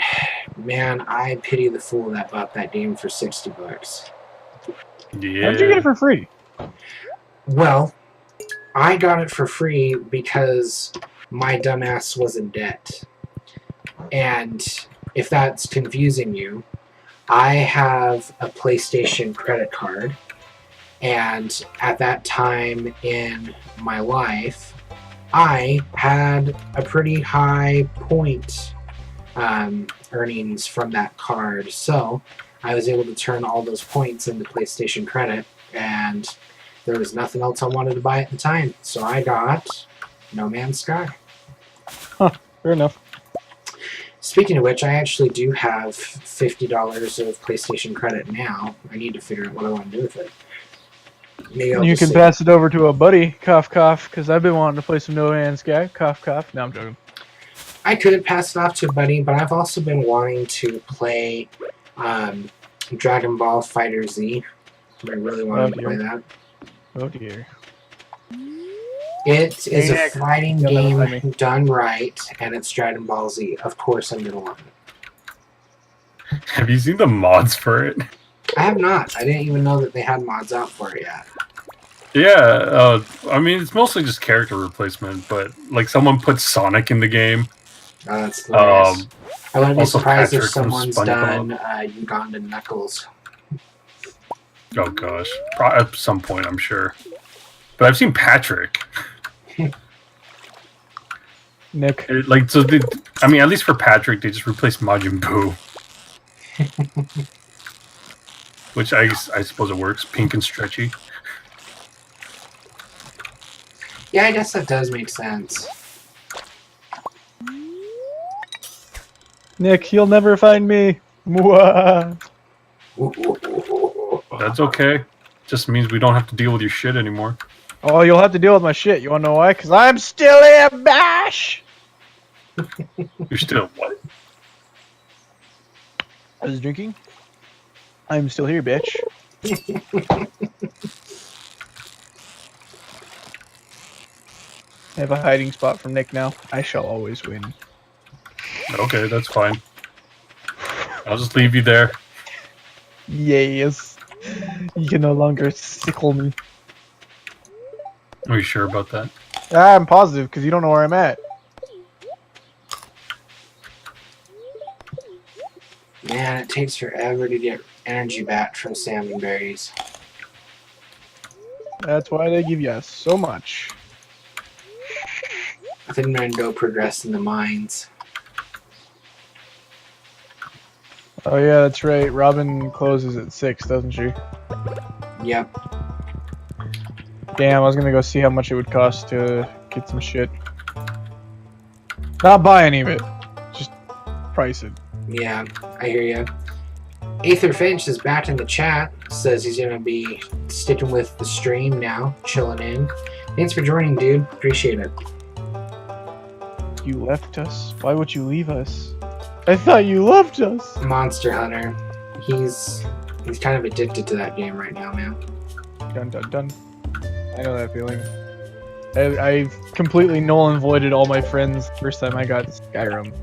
man, I pity the fool that bought that game for $60. Yeah. How'd you get it for free? Well, I got it for free because my dumbass was in debt. And if that's confusing you, I have a PlayStation credit card, and at that time in my life, I had a pretty high point earnings from that card, so I was able to turn all those points into PlayStation credit, and there was nothing else I wanted to buy at the time, so I got No Man's Sky. Fair enough. Speaking of which, I actually do have $50 of PlayStation credit now. I need to figure out what I want to do with it. Maybe I'll You just can save pass it over to a buddy, cough cough, because I've been wanting to play some No Man's Sky, cough cough. No, I'm joking. I could pass it off to a buddy, but I've also been wanting to play Dragon Ball Fighter Z. I really wanted to play that. Oh dear. It is a Maniac. fighting Yeah, that was game done right, and it's Dragon Ball Z. Of course I'm going to want it. Have you seen the mods for it? I have not. I didn't even know that they had mods out for it yet. Yeah, I mean, it's mostly just character replacement, but like someone put Sonic in the game. That's hilarious. I wouldn't be also surprised if Patrick from someone's SpongeBob. done Ugandan Knuckles. Oh gosh, at some point I'm sure. But I've seen Patrick. Nick. I mean, at least for Patrick, they just replaced Majin Buu. Which I suppose it works. Pink and stretchy. Yeah, I guess that does make sense. Nick, you'll never find me. Mwah. That's okay. Just means we don't have to deal with your shit anymore. Oh, you'll have to deal with my shit. You wanna know why? Because I'm still in Bash! You're still what? I was drinking. I'm still here, bitch. I have a hiding spot from Nick now. I shall always win. Okay, that's fine. I'll just leave you there. Yes. You can no longer sickle me. Are you sure about that? I'm positive, because you don't know where I'm at. Man, it takes forever to get energy back from salmon berries. That's why they give you so much. I think I'm gonna go progress in the mines. Oh yeah, that's right. Robin closes at 6, doesn't she? Yep. Damn, I was gonna go see how much it would cost to get some shit. Not buy any of it. Just price it. Yeah, I hear ya. Aether Finch is back in the chat. Says he's gonna be sticking with the stream now, chilling in. Thanks for joining, dude. Appreciate it. You left us? Why would you leave us? I thought you loved us! Monster Hunter. He's kind of addicted to that game right now, man. Dun dun dun. I know that feeling. I've completely null and voided all my friends the first time I got Skyrim.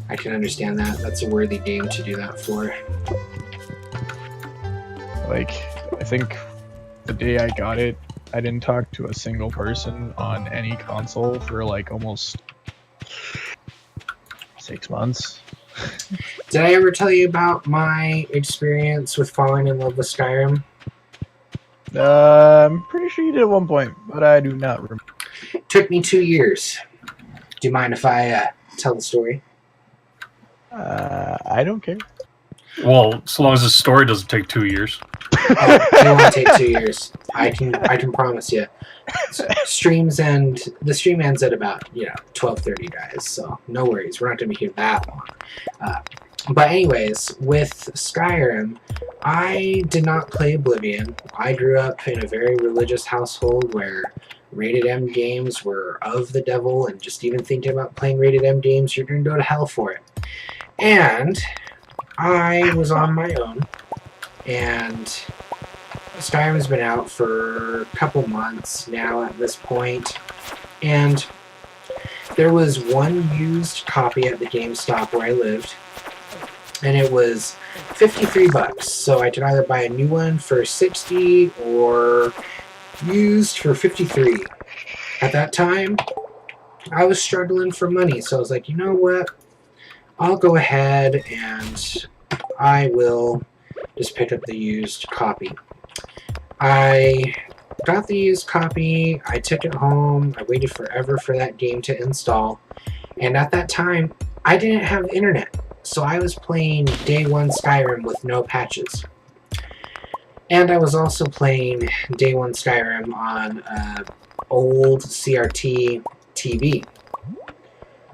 I can understand that. That's a worthy game to do that for. Like, I think the day I got it, I didn't talk to a single person on any console for like almost 6 months. Did I ever tell you about my experience with falling in love with Skyrim? I'm pretty sure you did at one point, but I do not remember. Took me 2 years. Do you mind if I tell the story? I don't care. Well, so long as the story doesn't take 2 years. Oh, it won't take 2 years. I can promise you. The stream ends at about 12:30, guys. So no worries, we're not gonna be here that long. But anyways, with Skyrim, I did not play Oblivion. I grew up in a very religious household where rated M games were of the devil, and just even thinking about playing rated M games, you're gonna go to hell for it. And I was on my own, and Skyrim has been out for a couple months now at this point, and there was one used copy at the GameStop where I lived, and it was $53, so I could either buy a new one for $60 or used for $53. At that time, I was struggling for money, so I was like, you know what? I'll go ahead and I will just pick up the used copy. I got the used copy, I took it home, I waited forever for that game to install, and at that time, I didn't have internet, so I was playing Day 1 Skyrim with no patches. And I was also playing Day 1 Skyrim on an old CRT TV.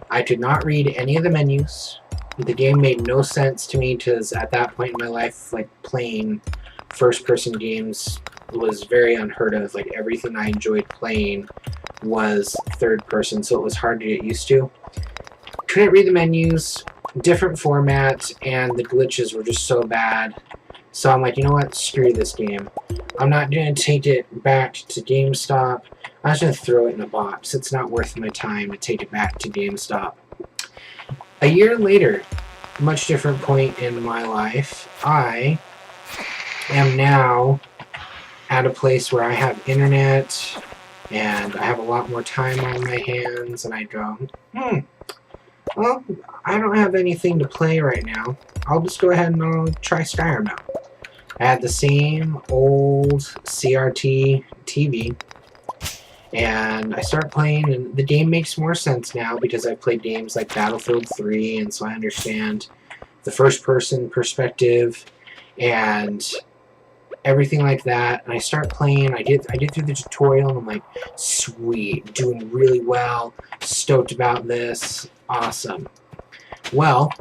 I could not read any of the menus. The game made no sense to me because at that point in my life, like, playing first-person games was very unheard of. Like, everything I enjoyed playing was third-person, so it was hard to get used to. Couldn't read the menus, different format, and the glitches were just so bad. So I'm like, you know what? Screw this game. I'm not going to take it back to GameStop. I'm just going to throw it in a box. It's not worth my time to take it back to GameStop. A year later, much different point in my life, I am now at a place where I have internet and I have a lot more time on my hands, and I go, well, I don't have anything to play right now. I'll just go ahead and I'll try Skyrim out. I had the same old CRT TV, and I start playing, and the game makes more sense now because I've played games like Battlefield 3, and so I understand the first-person perspective, and everything like that, and I start playing. I get through the tutorial, and I'm like, sweet, doing really well, stoked about this, awesome. Well,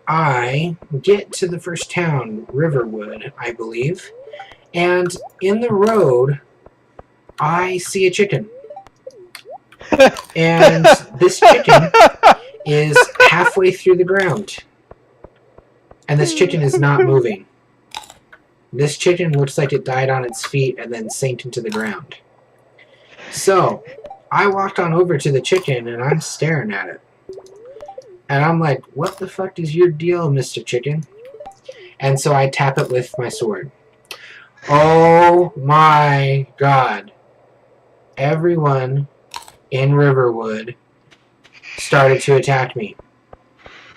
I get to the first town, Riverwood, I believe, and in the road, I see a chicken. And this chicken is halfway through the ground. And this chicken is not moving. This chicken looks like it died on its feet and then sank into the ground. So, I walked on over to the chicken and I'm staring at it. And I'm like, what the fuck is your deal, Mr. Chicken? And so I tap it with my sword. Oh my god. Everyone in Riverwood started to attack me.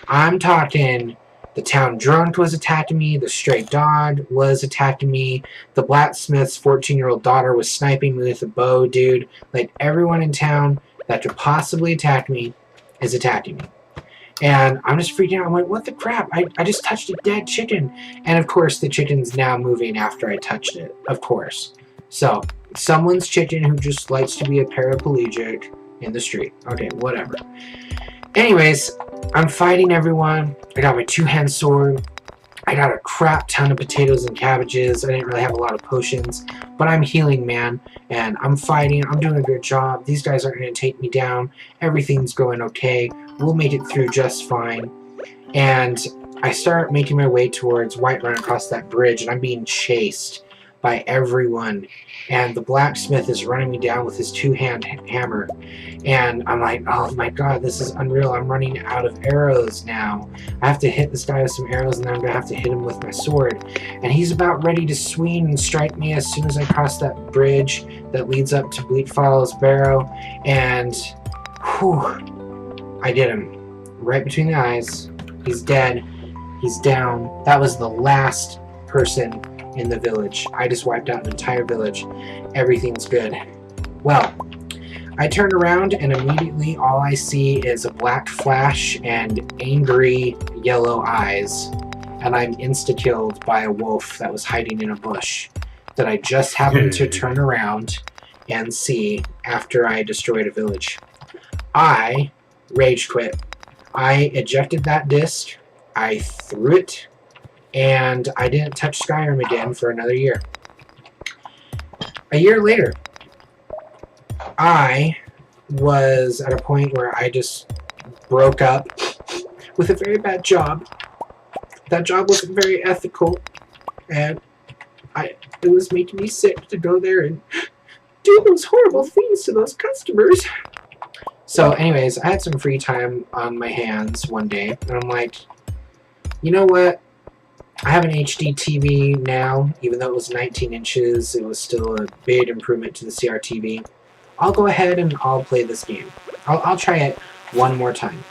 I'm talking, the town drunk was attacking me, the stray dog was attacking me, the blacksmith's 14-year-old daughter was sniping me with a bow, dude. Like, everyone in town that could possibly attack me is attacking me. And I'm just freaking out. I'm like, what the crap? I just touched a dead chicken. And of course, the chicken's now moving after I touched it. Of course. So, someone's chicken who just likes to be a paraplegic in the street. Okay, whatever. Anyways, I'm fighting everyone. I got my two-hand sword. I got a crap ton of potatoes and cabbages. I didn't really have a lot of potions. But I'm healing, man. And I'm fighting. I'm doing a good job. These guys aren't going to take me down. Everything's going okay. We'll make it through just fine. And I start making my way towards Whiterun across that bridge. And I'm being chased by everyone. And the blacksmith is running me down with his two-hand hammer. And I'm like, oh my god, this is unreal. I'm running out of arrows now. I have to hit this guy with some arrows, and then I'm going to have to hit him with my sword. And he's about ready to swing and strike me as soon as I cross that bridge that leads up to Bleakfall's Barrow. And, whew, I did him. Right between the eyes. He's dead. He's down. That was the last person in the village. I just wiped out an entire village. Everything's good. Well, I turn around and immediately all I see is a black flash and angry yellow eyes. And I'm insta-killed by a wolf that was hiding in a bush that I just happened to turn around and see after I destroyed a village. I rage quit. I ejected that disc. I threw it. And I didn't touch Skyrim again for another year. A year later, I was at a point where I just broke up with a very bad job. That job wasn't very ethical, and it was making me sick to go there and do those horrible things to those customers. So anyways, I had some free time on my hands one day, and I'm like, you know what? I have an HD TV now. Even though it was 19 inches, it was still a big improvement to the CRTV. I'll go ahead and I'll play this game. I'll try it one more time.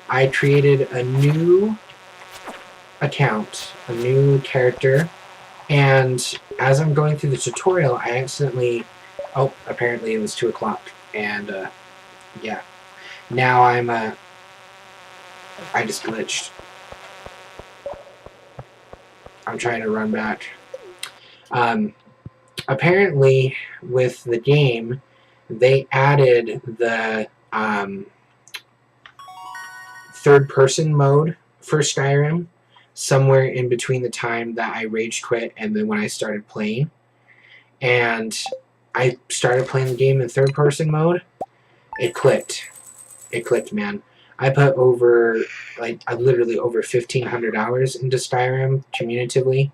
I created a new account, a new character, and as I'm going through the tutorial, I accidentally... Oh, apparently it was 2 o'clock, and yeah. Now I just glitched. I'm trying to run back. Apparently, with the game, they added the third-person mode for Skyrim somewhere in between the time that I rage quit and then when I started playing. And I started playing the game in third-person mode. It clicked. It clicked, man. I put literally over 1,500 hours into Skyrim cumulatively.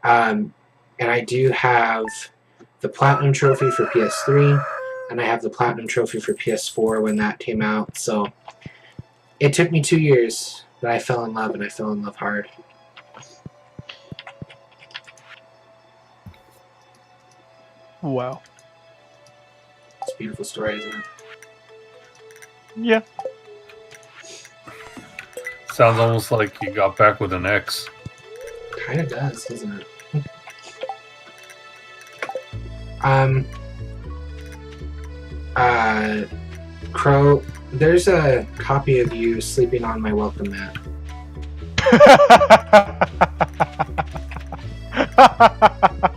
And I do have the Platinum Trophy for PS3, and I have the Platinum Trophy for PS4 when that came out. So it took me 2 years, but I fell in love, and I fell in love hard. Wow. It's a beautiful story, isn't it? Yeah. Sounds almost like you got back with an ex. Kind of does, doesn't it? Crow, there's a copy of you sleeping on my welcome mat.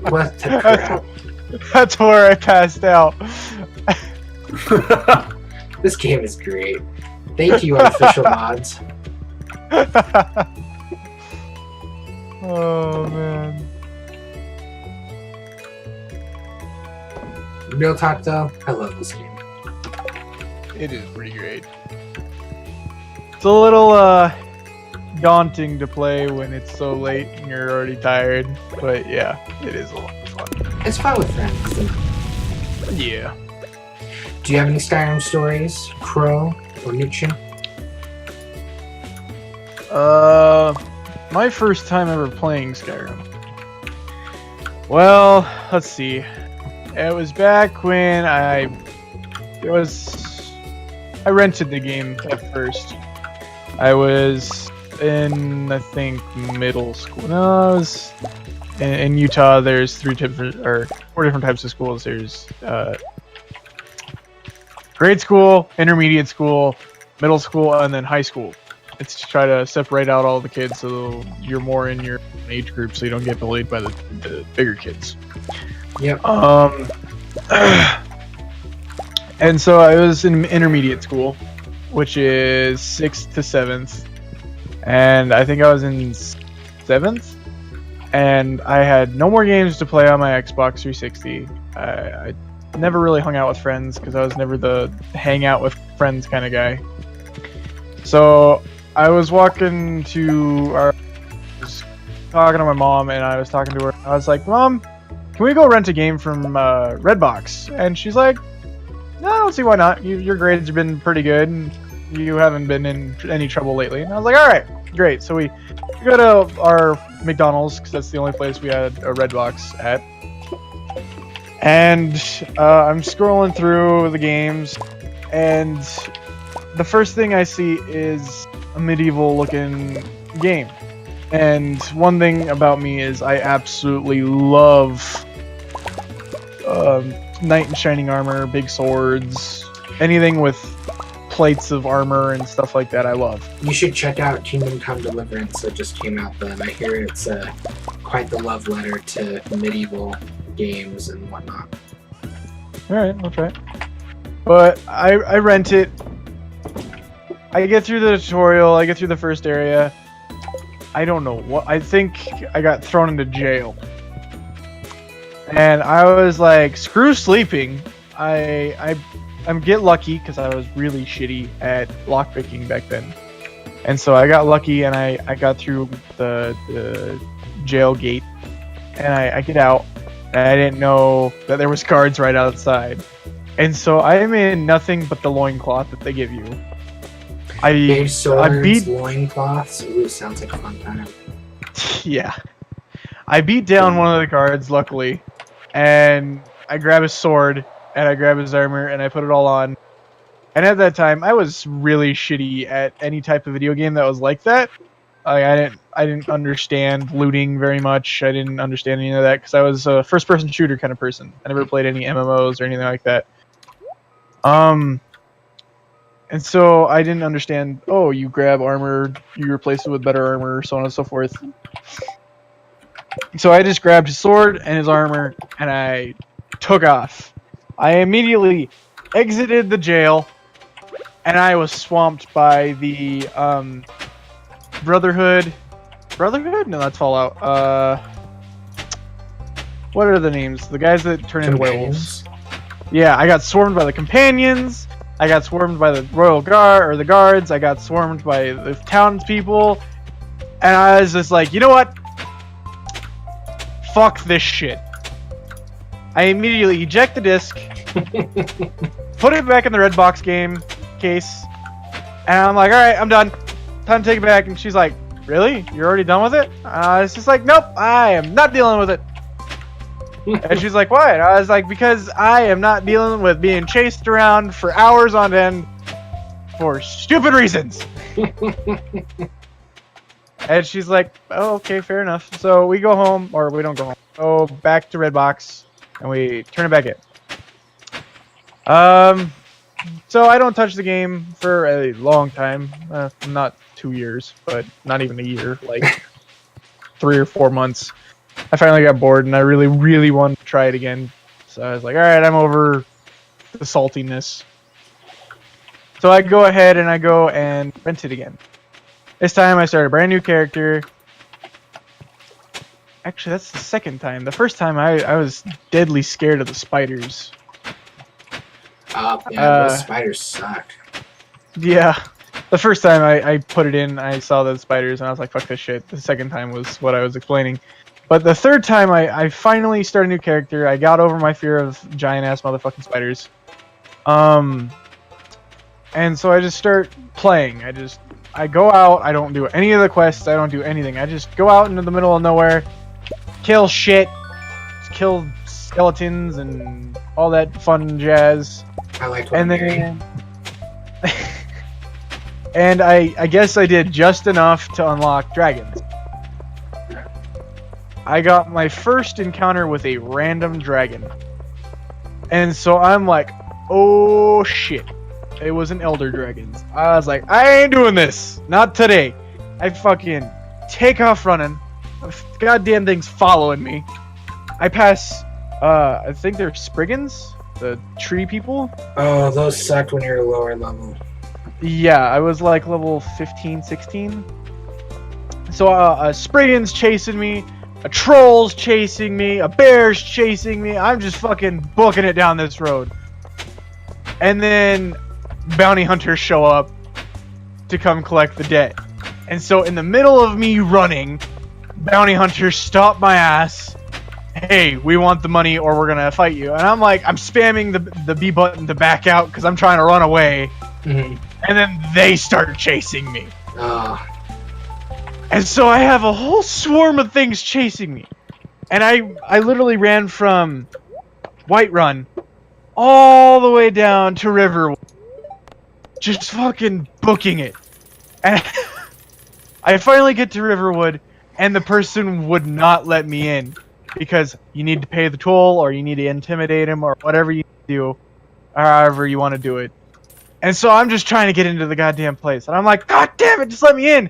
What the crap? That's where I passed out. This game is great. Thank you, artificial mods. Oh man. Real talk though, I love this game. It is pretty great. It's a little daunting to play when it's so late and you're already tired, but yeah, it is a lot of fun. It's fun with friends, isn't it? Yeah. Do you have any Skyrim stories, Crow or Nietzsche? My first time ever playing Skyrim. Well, let's see. It was back when I rented the game at first. I was in, I think, middle school. No, I was in Utah. There's four different types of schools. There's grade school, intermediate school, middle school, and then high school. It's to try to separate out all the kids so you're more in your age group, so you don't get bullied by the bigger kids. Yep. And so I was in intermediate school, which is 6th to 7th, and I think I was in 7th, and I had no more games to play on my Xbox 360. I never really hung out with friends because I was never the hang out with friends kind of guy. So I was talking to my mom, and I was talking to her. I was like, "Mom, can we go rent a game from Redbox?" And she's like, "No, I don't see why not. Your grades have been pretty good, and you haven't been in any trouble lately." And I was like, "All right, great." So we go to our McDonald's because that's the only place we had a Redbox at. And I'm scrolling through the games, and the first thing I see is a medieval-looking game. And one thing about me is I absolutely love knight in shining armor, big swords, anything with plates of armor and stuff like that I love. You should check out Kingdom Come Deliverance that just came out then. I hear it's quite the love letter to medieval games and whatnot. Alright, I'll try it. But I rent it. I get through the tutorial, I get through the first area. I don't know what, I think I got thrown into jail. And I was like, screw sleeping. I'm get lucky because I was really shitty at lockpicking back then. And so I got lucky and I got through the jail gate. And I get out. And I didn't know that there was guards right outside. And so I'm in nothing but the loincloth that they give you. Big swords, I beat loincloths. Ooh, sounds like a fun time. Yeah. I beat down one of the guards, luckily. And I grab his sword, and I grab his armor, and I put it all on. And at that time, I was really shitty at any type of video game that was like that. I didn't understand looting very much. I didn't understand any of that because I was a first-person shooter kind of person. I never played any MMOs or anything like that. And so I didn't understand, oh, you grab armor, you replace it with better armor, so on and so forth. So I just grabbed his sword and his armor, and I took off. I immediately exited the jail, and I was swamped by the Brotherhood? No, that's Fallout. What are the names? The guys that turn into werewolves. Yeah, I got swarmed by the companions. I got swarmed by the royal guard or the guards. I got swarmed by the townspeople, and I was just like, you know what? Fuck this shit. I immediately eject the disc, put it back in the Redbox game case, and I'm like, all right, I'm done. Time to take it back. And she's like, really? You're already done with it? It's just like, nope, I am not dealing with it. And she's like, why? And I was like, because I am not dealing with being chased around for hours on end for stupid reasons. And she's like, oh, okay, fair enough. So we go home, or we don't go home. Go back to Redbox, and we turn it back in. So I don't touch the game for a long time. Not 2 years, but not even a year, like 3 or 4 months. I finally got bored, and I really, really wanted to try it again. So I was like, all right, I'm over the saltiness. So I go ahead and I go and rent it again. This time I start a brand new character. Actually, that's the second time. The first time I was deadly scared of the spiders. Those spiders suck. Yeah. The first time I put it in, I saw the spiders, and I was like, fuck this shit. The second time was what I was explaining. But the third time, I finally started a new character. I got over my fear of giant-ass motherfucking spiders. And so I just start playing. I go out, I don't do any of the quests, I don't do anything. I just go out into the middle of nowhere, kill shit, kill skeletons, and all that fun jazz. I liked what And I'm hearing. then... And I guess I did just enough to unlock dragons. I got my first encounter with a random dragon. And so I'm like, oh shit. It was an elder dragon. I was like, I ain't doing this. Not today. I fucking take off running. The goddamn thing's following me. I pass, I think they're Spriggans, the tree people. Oh, those sucked when you were lower level. Yeah, I was like level 15, 16. So a Spriggan's chasing me, a troll's chasing me, a bear's chasing me. I'm just fucking booking it down this road. And then bounty hunters show up to come collect the dead. And so in the middle of me running, bounty hunters stop my ass. Hey, we want the money or we're gonna fight you. And I'm like, I'm spamming the B button to back out because I'm trying to run away. Mm-hmm. And then they start chasing me. Oh. And so I have a whole swarm of things chasing me. And I literally ran from Whiterun all the way down to Riverwood. Just fucking booking it. And I finally get to Riverwood, and the person would not let me in. Because you need to pay the toll, or you need to intimidate him, or whatever you do, or however you want to do it. And so I'm just trying to get into the goddamn place. And I'm like, God damn it, just let me in!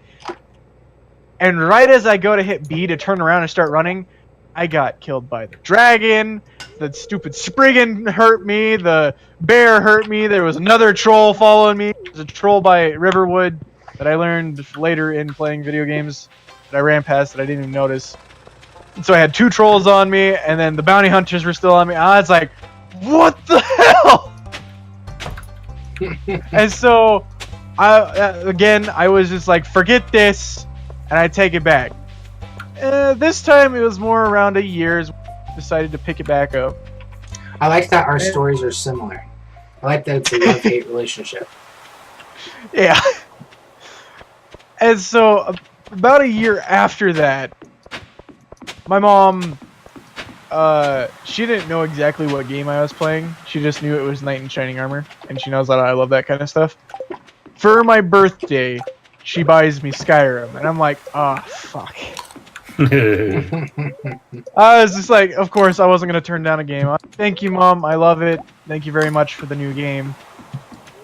And right as I go to hit B to turn around and start running, I got killed by the dragon, the stupid Spriggan hurt me, the bear hurt me, there was another troll following me. There's a troll by Riverwood that I learned later in playing video games that I ran past that I didn't even notice. And so I had two trolls on me, and then the bounty hunters were still on me. I was like, what the hell? And so, I was just like, forget this, and I take it back. This time it was more around a year's. Decided to pick it back up. I like that our stories are similar. I like that it's a love-hate relationship. Yeah. And so, about a year after that, my mom, she didn't know exactly what game I was playing. She just knew it was Knight in Shining Armor, and she knows that I love that kind of stuff. For my birthday, she buys me Skyrim, and I'm like, oh, fuck. I was just like, of course, I wasn't going to turn down a game. Thank you, Mom. I love it. Thank you very much for the new game.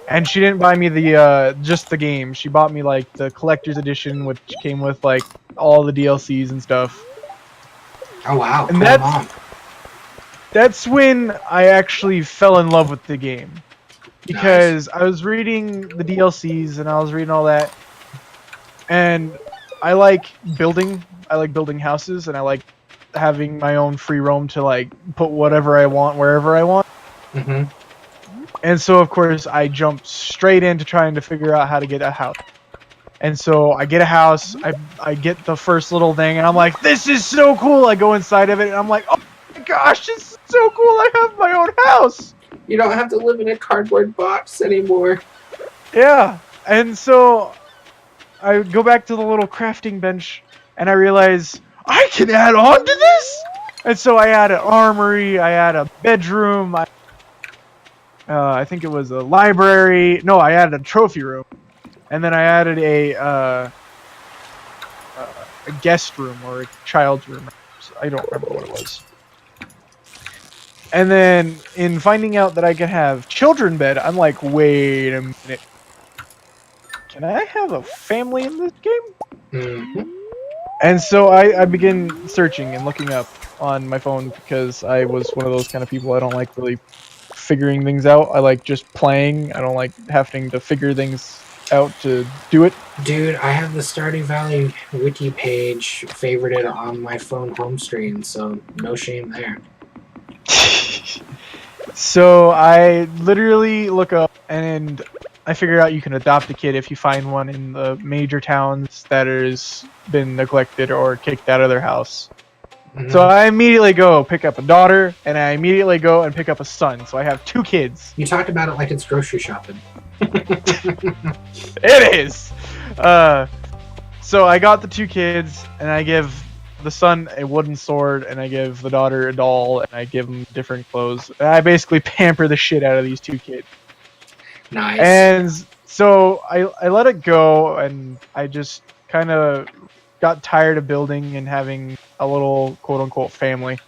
And she didn't buy me the just the game. She bought me like the collector's edition, which came with like all the DLCs and stuff. Oh wow! And cool that's when I actually fell in love with the game, because I was reading the DLCs and I was reading all that, and I like building. I like building houses, and I like having my own free roam to like put whatever I want wherever I want. Mm-hmm. And so, of course, I jumped straight into trying to figure out how to get a house. And so I get a house, I get the first little thing, and I'm like, this is so cool! I go inside of it, and I'm like, oh my gosh, this is so cool! I have my own house! You don't have to live in a cardboard box anymore. Yeah, and so I go back to the little crafting bench, and I realize, I can add on to this? And so I add an armory, I add a bedroom, I think it was a library. No, I added a trophy room. And then I added a guest room or a child's room. I don't remember what it was. And then in finding out that I could have children bed, I'm like, wait a minute. Can I have a family in this game? Mm-hmm. And so I begin searching and looking up on my phone because I was one of those kind of people. I don't like really figuring things out. I like just playing. I don't like having to figure things out to do it. Dude, I have the Stardew Valley wiki page favorited on my phone home screen, so no shame there. So I literally look up and I figure out you can adopt a kid if you find one in the major towns that has been neglected or kicked out of their house. Mhm. So I immediately go pick up a daughter and I immediately go and pick up a son. So I have 2 kids. You talked about it like it's grocery shopping. It is. So I got the 2 kids and I give the son a wooden sword and I give the daughter a doll and I give them different clothes. And I basically pamper the shit out of these 2 kids. Nice. And so I let it go and I just kind of got tired of building and having a little quote unquote family.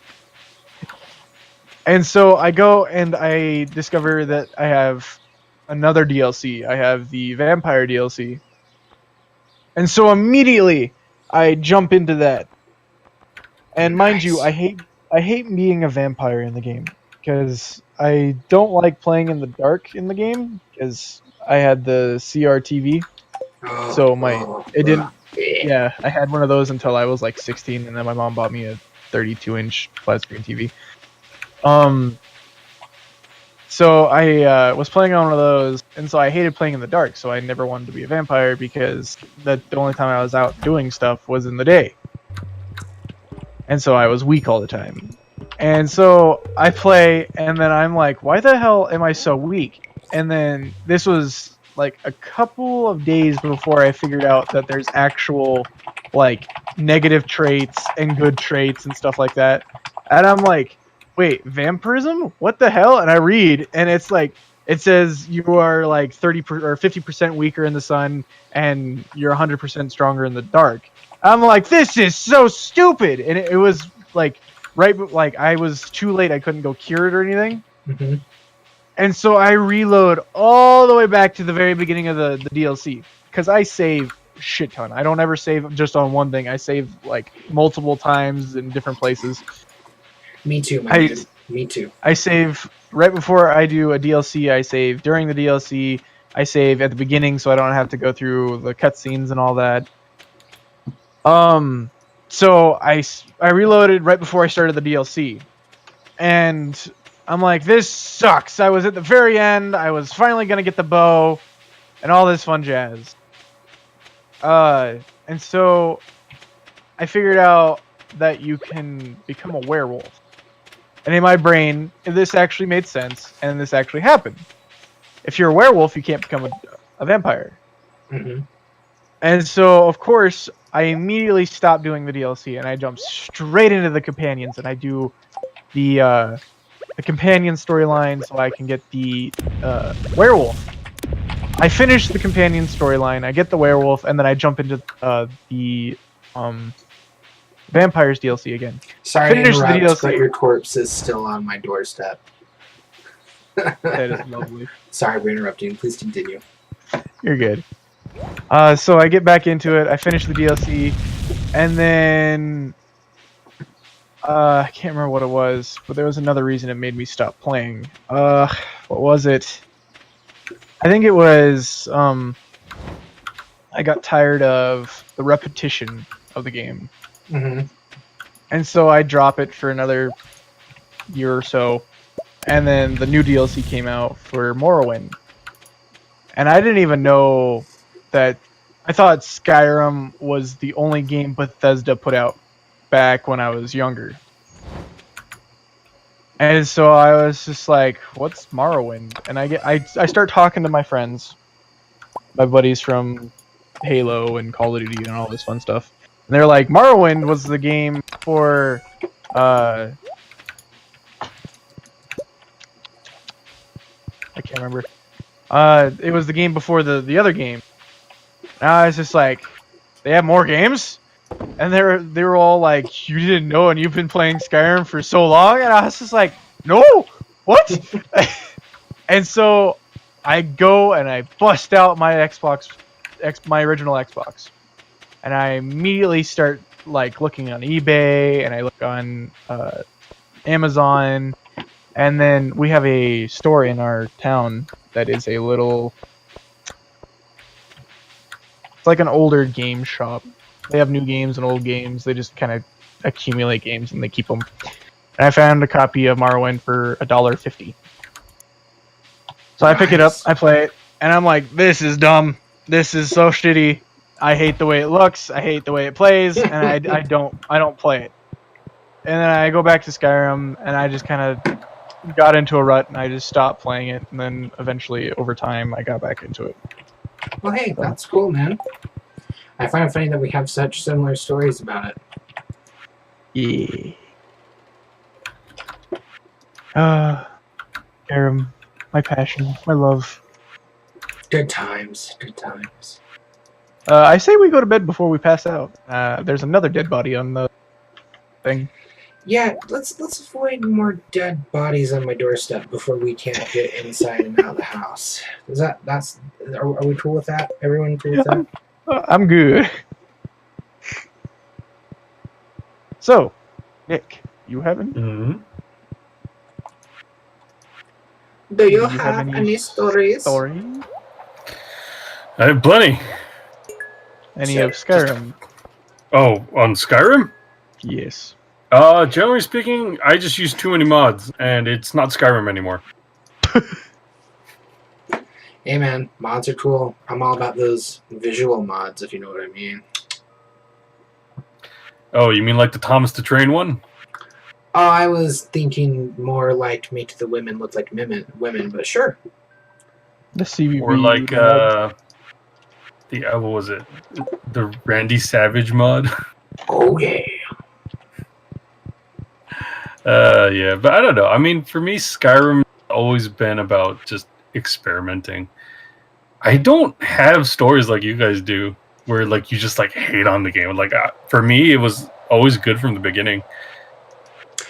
And so I go and I discover that I have another DLC. I have the vampire DLC. And so immediately I jump into that. And mind you, Nice. I hate being a vampire in the game because I don't like playing in the dark in the game because I had the CRTV. So it didn't. Yeah, I had one of those until I was like 16, and then my mom bought me a 32-inch flat screen TV. So I was playing on one of those, and so I hated playing in the dark. So I never wanted to be a vampire because the only time I was out doing stuff was in the day, and so I was weak all the time. And so I play, and then I'm like, why the hell am I so weak? And then this was like a couple of days before I figured out that there's actual like negative traits and good traits and stuff like that. And I'm like, wait, vampirism? What the hell? And I read, and it's like, it says you are like 30 or 50% weaker in the sun, and you're 100% stronger in the dark. I'm like, this is so stupid, and it was like like I was too late. I couldn't go cure it or anything. Mm-hmm. And so I reload all the way back to the very beginning of the DLC because I save a shit ton. I don't ever save just on one thing. I save like multiple times in different places. Me too, man. Me too. I save right before I do a DLC. I save during the DLC. I save at the beginning so I don't have to go through the cutscenes and all that. So I reloaded right before I started the DLC, and I'm like, this sucks. I was at the very end. I was finally gonna get the bow, and all this fun jazz. And so I figured out that you can become a werewolf, and in my brain, this actually made sense, and this actually happened. If you're a werewolf, you can't become a vampire. Mm-hmm. And so, of course, I immediately stopped doing the DLC and I jump straight into the companions and I do the companion storyline so I can get the werewolf. I finish the companion storyline, I get the werewolf, and then I jump into the vampires DLC again. Sorry Finish to the interrupt, DLC. but your corpse is still on my doorstep. That is lovely. Sorry for interrupting. Please continue. You're good. So I get back into it. I finish the DLC, and then I can't remember what it was, but there was another reason it made me stop playing. What was it? I think it was I got tired of the repetition of the game, Mm-hmm. and so I drop it for another year or so, and then the new DLC came out for Morrowind, and I didn't even know that. I thought Skyrim was the only game Bethesda put out back when I was younger. And so I was just like, what's Morrowind? And I start talking to my friends, my buddies from Halo and Call of Duty and all this fun stuff. And they're like, Morrowind was the game for I can't remember. It was the game before the other game. And I was just like, they have more games? And they were all like, you didn't know and you've been playing Skyrim for so long? And I was just like, no, what? And so I go and I bust out my my original Xbox, and I immediately start like looking on eBay and I look on Amazon, and then we have a store in our town that is a little. It's like an older game shop. They have new games and old games. They just kind of accumulate games and they keep them. And I found a copy of Morrowind for $1.50. So I pick it up, I play it, and I'm like, "This is dumb. This is so shitty. I hate the way it looks. I hate the way it plays, and I don't play it." And then I go back to Skyrim, and I just kind of got into a rut, and I just stopped playing it. And then eventually, over time, I got back into it. Well, hey, that's cool, man. I find it funny that we have such similar stories about it. Yeah. Skyrim, my passion, my love. Good times, good times. I say we go to bed before we pass out. There's another dead body on the thing. Yeah, let's avoid more dead bodies on my doorstep before we can't get inside and out of the house. Are we cool with that? Everyone cool with that? I'm good. So, Nick, you haven't? Mm-hmm. Do you have any stories? I have plenty. Any of Skyrim? Oh, on Skyrim? Yes. Generally speaking, I just use too many mods, and it's not Skyrim anymore. Hey man, mods are cool. I'm all about those visual mods, if you know what I mean. Oh, you mean like the Thomas the Train one? Oh, I was thinking more like make the women look like women, but sure. The CVV. Or like, what was it? The Randy Savage mod? Oh yeah. Yeah, but I don't know. I mean, for me, Skyrim has always been about just experimenting. I don't have stories like you guys do, where like you just like hate on the game. Like for me, it was always good from the beginning.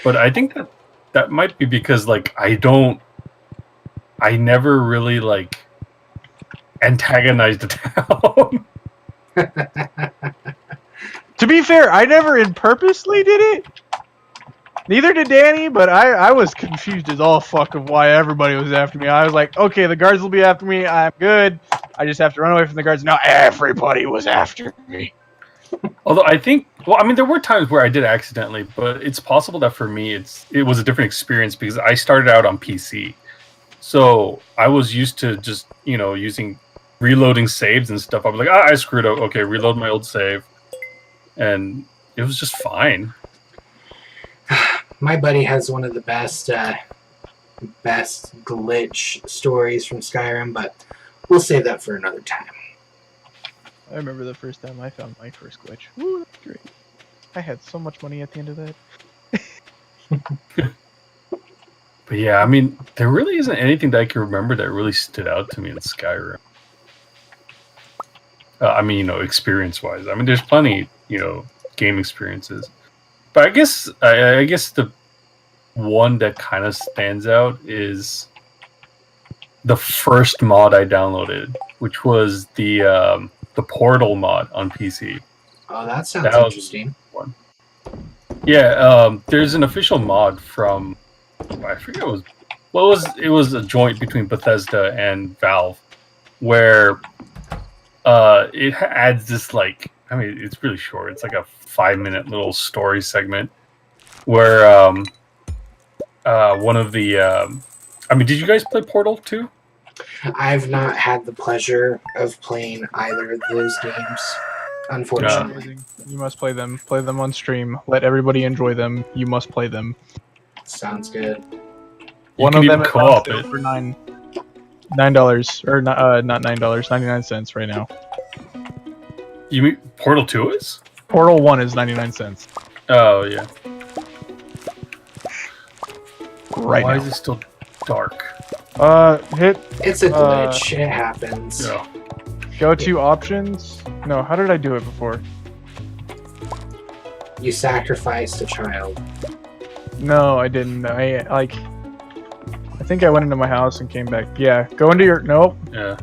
But I think that might be because like I never really like antagonized the town. To be fair, I never purposely did it. Neither did Danny, but I was confused as all fuck of why everybody was after me. I was like, okay, the guards will be after me. I'm good. I just have to run away from the guards. No, everybody was after me. Although I think, well, I mean, there were times where I did accidentally, but it's possible that for me, it was a different experience because I started out on PC, so I was used to just using reloading saves and stuff. I was like, I screwed up. Okay, reload my old save, and it was just fine. My buddy has one of the best glitch stories from Skyrim, but we'll save that for another time. I remember the first time I found my first glitch. Ooh, that's great. I had so much money at the end of that. But yeah, I mean, there really isn't anything that I can remember that really stood out to me in Skyrim. I mean, experience-wise. I mean, there's plenty, game experiences. But I guess the one that kind of stands out is the first mod I downloaded, which was the Portal mod on PC. Oh, that sounds interesting. One. Yeah, there's an official mod from I forget it was a joint between Bethesda and Valve, where it adds this it's really short. It's like a 5-minute little story segment where one of the did you guys play Portal 2? I've not had the pleasure of playing either of those games, unfortunately. You must play them. Play them on stream. Let everybody enjoy them. You must play them. Sounds good. One of them is on sale for $9 or not $9, 99 cents right now. You mean Portal 2 is? Portal 1 is 99 cents. Oh yeah. Right Why now. is it still dark? It's a glitch. It happens. No. Go to options. No, how did I do it before? You sacrificed a child. No, I didn't. I think I went into my house and came back. Yeah, go into your... Nope. Yeah.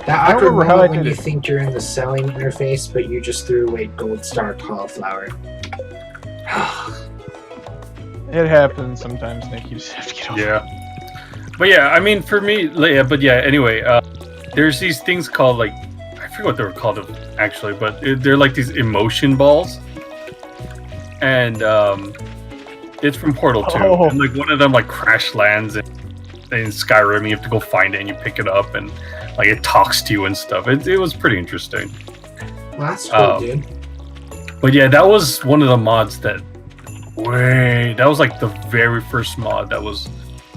That I don't awkward remember how moment I when did you it. think you're in the selling interface, but you just threw away gold star cauliflower. It happens sometimes, Nick. You just have to get over it. Yeah. But yeah, I mean, for me, but yeah, anyway, there's these things called, like, I forget what they were called actually, but they're like these emotion balls. And it's from Portal 2. Oh. And like one of them like crash lands in Skyrim, and you have to go find it and you pick it up and like it talks to you and stuff. It was pretty interesting. Well, that's cool, dude. But yeah, that was one of the mods that was like the very first mod that was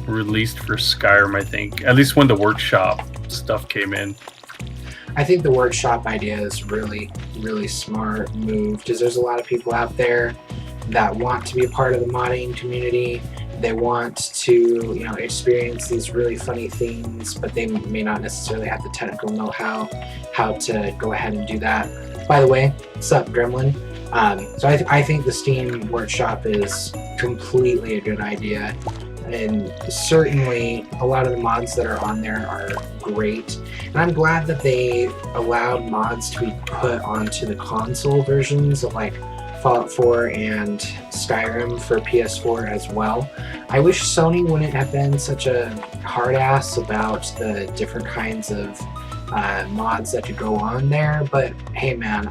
released for Skyrim, I think. At least when the workshop stuff came in. I think the workshop idea is really, really smart move, because there's a lot of people out there that want to be a part of the modding community. They want to, you know, experience these really funny things, but they may not necessarily have the technical know-how to go ahead and do that. By the way, what's up, Gremlin? So I think the Steam Workshop is completely a good idea, and certainly a lot of the mods that are on there are great. And I'm glad that they allowed mods to be put onto the console versions of like Fallout 4 and Skyrim for PS4 as well. I wish Sony wouldn't have been such a hard ass about the different kinds of mods that could go on there, but hey man,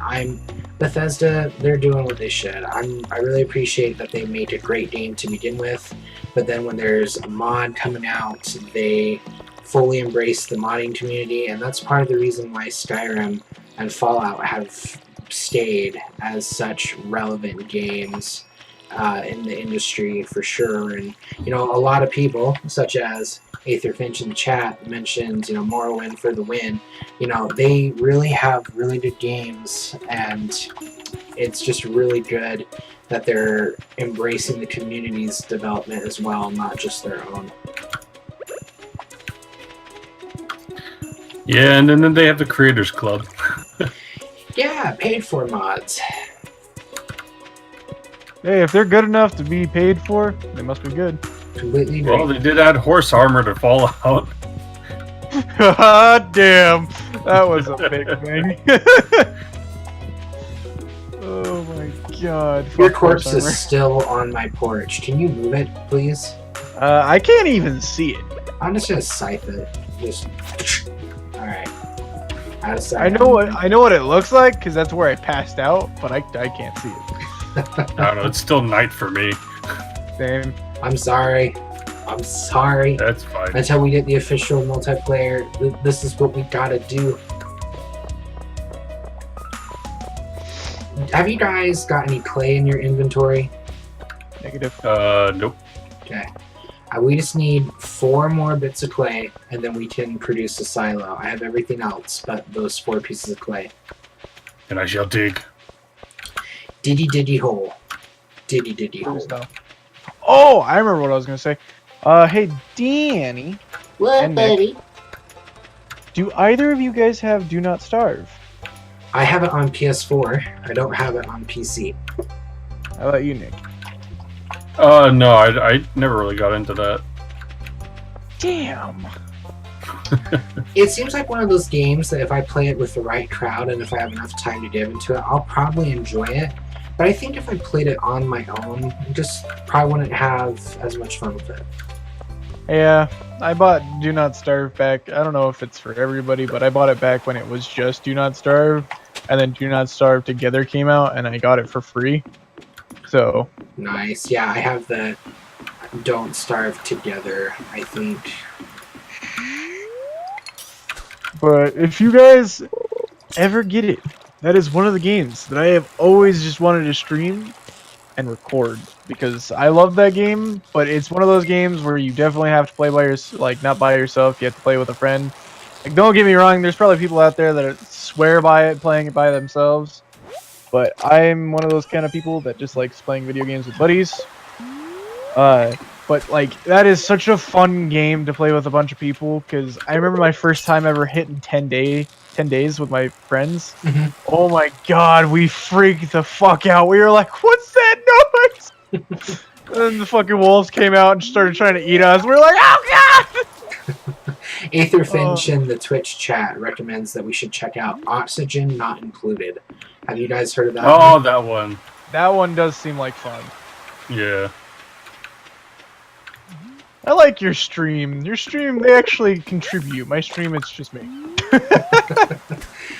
Bethesda, they're doing what they should. I really appreciate that they made a great game to begin with, but then when there's a mod coming out, they fully embrace the modding community, and that's part of the reason why Skyrim and Fallout have stayed as such relevant games in the industry for sure. And you know, a lot of people, such as Aether Finch in the chat, mentioned, you know, Morrowind for the win. You know, they really have really good games, and it's just really good that they're embracing the community's development as well, not just their own. Yeah, and then they have the Creators Club. Yeah, paid for mods. Hey, if they're good enough to be paid for, they must be good. Completely agree. Well, they did add horse armor to Fallout. God damn, that was a big thing. Oh my god. Your Fuck corpse horse armor. is still on my porch. Can you move it, please? I can't even see it. I'm just gonna scythe it. Just. Alright. I know what it looks like because that's where I passed out, but I can't see it. I don't know, it's still night for me. Same. I'm sorry. I'm sorry. That's fine. Until we get the official multiplayer, this is what we gotta do. Have you guys got any clay in your inventory? Negative. Nope. Okay. We just need 4 more bits of clay, and then we can produce a silo. I have everything else but those 4 pieces of clay. And I shall dig. Diddy diddy hole. Diddy diddy hole. No. Oh, I remember what I was gonna say. Hey, Danny. What, And Nick. buddy? Do either of you guys have Do Not Starve? I have it on PS4. I don't have it on PC. How about you, Nick? No, I never really got into that. Damn. It seems like one of those games that if I play it with the right crowd and if I have enough time to give into it, I'll probably enjoy it. But I think if I played it on my own, I just probably wouldn't have as much fun with it. Yeah, I bought Do Not Starve back. I don't know if it's for everybody, but I bought it back when it was just Do Not Starve, and then Do Not Starve Together came out, and I got it for free. So Nice. Yeah, I have the Don't Starve Together, I think. but if you guys ever get it, that is one of the games that I have always just wanted to stream and record because I love that game, but it's one of those games where you definitely have to play by yourself, like not by yourself, you have to play with a friend. Like, don't get me wrong, there's probably people out there that swear by it, playing it by themselves, but I'm one of those kind of people that just likes playing video games with buddies. But like, that is such a fun game to play with a bunch of people, because I remember my first time ever hitting 10 days with my friends. Mhm. Oh my god, we freaked the fuck out. We were like, what's that noise? And then the fucking wolves came out and started trying to eat us. We were like, oh god! Aetherfinch in the Twitch chat recommends that we should check out Oxygen Not Included. Have you guys heard of that? Oh, that one. That one does seem like fun. Yeah. I like your stream. Your stream, they actually contribute. My stream, it's just me.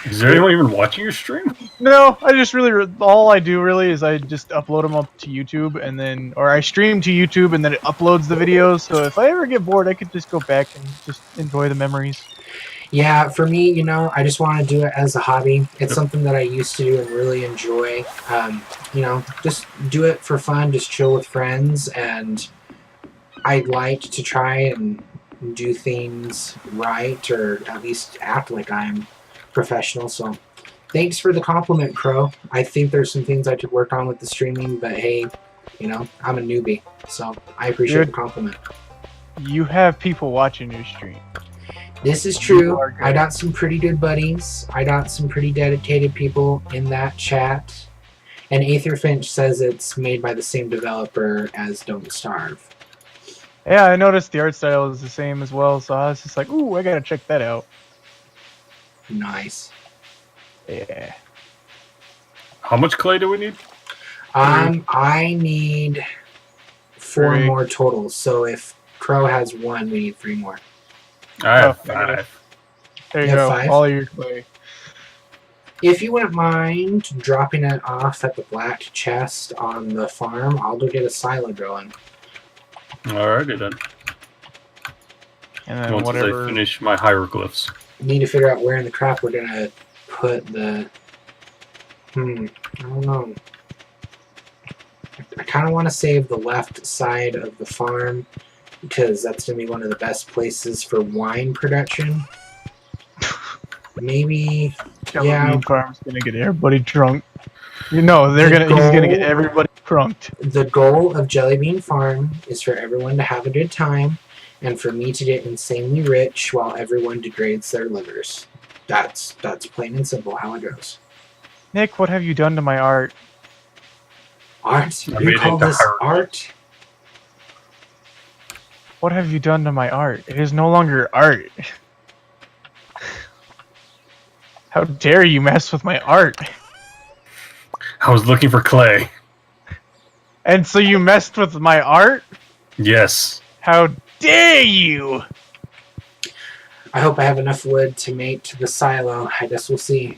Is there anyone even watching your stream? No, I just really, all I do really is I just upload them up to YouTube and then, or I stream to YouTube and then it uploads the videos. So if I ever get bored, I could just go back and just enjoy the memories. Yeah, for me, you know, I just want to do it as a hobby. It's something that I used to do and really enjoy. You know, just do it for fun, just chill with friends, and I'd like to try and do things right, or at least act like I'm professional. So thanks for the compliment, Crow. I think there's some things I could work on with the streaming, but hey, you know, I'm a newbie, so I appreciate the compliment. You have people watching your stream. This is true. I got some pretty good buddies. I got some pretty dedicated people in that chat. And Aetherfinch says it's made by the same developer as Don't Starve. Yeah, I noticed the art style is the same as well, so I was just like, ooh, I gotta check that out. Nice. Yeah. How much clay do we need? I need 4 3 more total. So if Crow has 1, we need 3 more. I have Oh, okay. 5. There you You have go. 5? All your clay. If you wouldn't mind dropping it off at the black chest on the farm, I'll go get a silo going. Alrighty then. And then Once whatever. I finish my hieroglyphs. Need to figure out where in the crap we're gonna put the... I don't know. I kind of want to save the left side of the farm because that's going to be one of the best places for wine production. Maybe... Jelly yeah. Bean Farm's gonna get everybody drunk. You know, he's gonna get everybody crunked. The goal of Jellybean Farm is for everyone to have a good time and for me to get insanely rich while everyone degrades their livers. That's plain and simple how it goes. Nick, what have you done to my art? Art? I You made call it to this hieroglyph. art? What have you done to my art? It is no longer art. How dare you mess with my art? I was looking for clay. And so you messed with my art? Yes. How dare you! I hope I have enough wood to make the silo. I guess we'll see.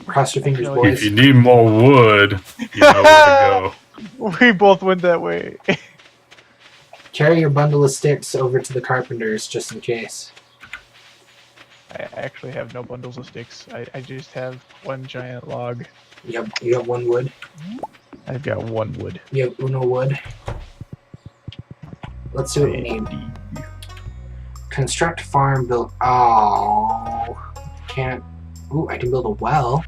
Cross your fingers, If If boys. you need more wood, you know where to go. We both went that way. Carry your bundle of sticks over to the carpenters just in case. I actually have no bundles of sticks. I just have one giant log. You have 1 wood? I've got 1 wood. You have uno wood? Let's see what we need. Construct farm, build... Oh... Can't... Ooh, I can build a well.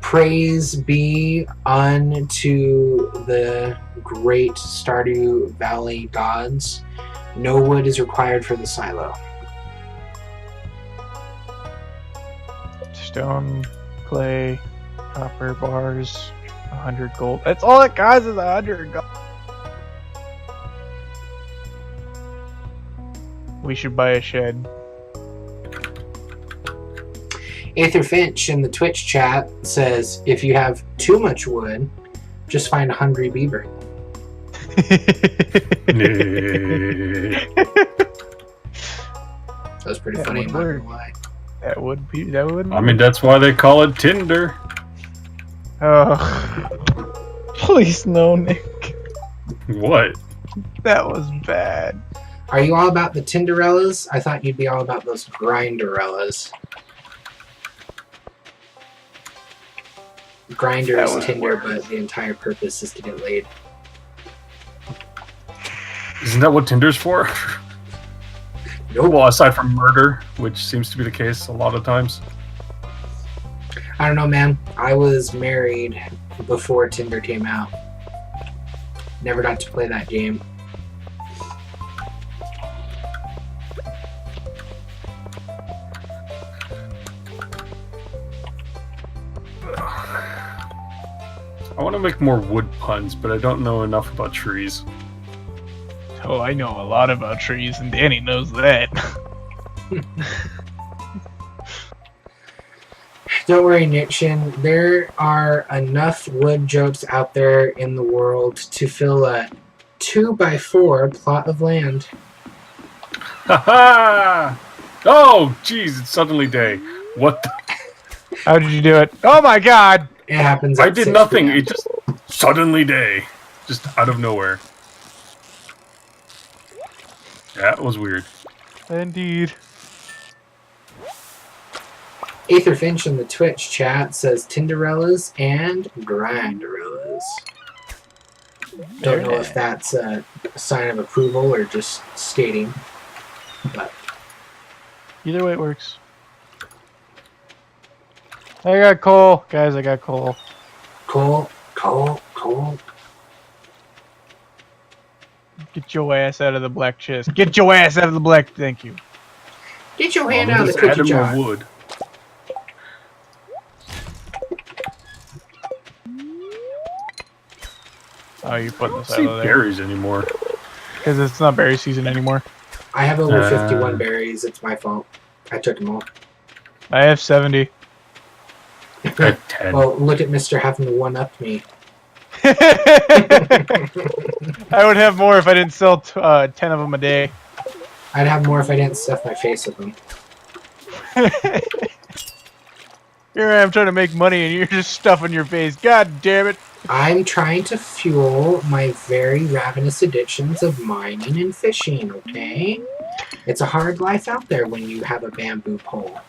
Praise be unto the great Stardew Valley gods. No wood is required for the silo. Stone, clay, copper bars, 100 gold. That's all it costs is 100 gold. We should buy a shed. Aetherfinch in the Twitch chat says, if you have too much wood, just find a hungry beaver. That was pretty That funny, would I'm not work. gonna lie. That would be. That would. I mean, that's why they call it Tinder. Oh, please no, Nick. What? That was bad. Are you all about the Tinderellas? I thought you'd be all about those Grinderellas. Grinder That is was Tinder, worse. but the entire purpose is to get laid. Isn't that what Tinder's for? Nope. Well, aside from murder, which seems to be the case a lot of times. I don't know, man. I was married before Tinder came out. Never got to play that game. I want to make more wood puns, but I don't know enough about trees. Oh, I know a lot about trees, and Danny knows that. Don't worry, Niction. There are enough wood jokes out there in the world to fill a 2x4 plot of land. Ha Oh, jeez, it's suddenly day. What the? How did you do it? Oh my god! It happens. I At did 6 nothing. p.m. It just suddenly day. Just out of nowhere. That was weird. Indeed. Aether Finch in the Twitch chat says Tinderellas and Grinderellas. Don't know if that's a sign of approval or just stating, but Either way it works. I got coal. Guys, I got coal. coal. Get your ass out of the black chest. Get your ass out of the black... Thank you. Get your hand out of the Just add cookie more jar. wood. Oh, you're putting I this don't out see of there. berries anymore. Because it's not berry season anymore. I have over 51 berries. It's my fault. I took them all. I have 70. I have 10. Well, look at Mr. having to one-up me. I would have more if I didn't sell 10 of them a day. I'd have more if I didn't stuff my face with them. Here I am trying to make money and you're just stuffing your face. God damn it. I'm trying to fuel my very ravenous addictions of mining and fishing, okay? It's a hard life out there when you have a bamboo pole.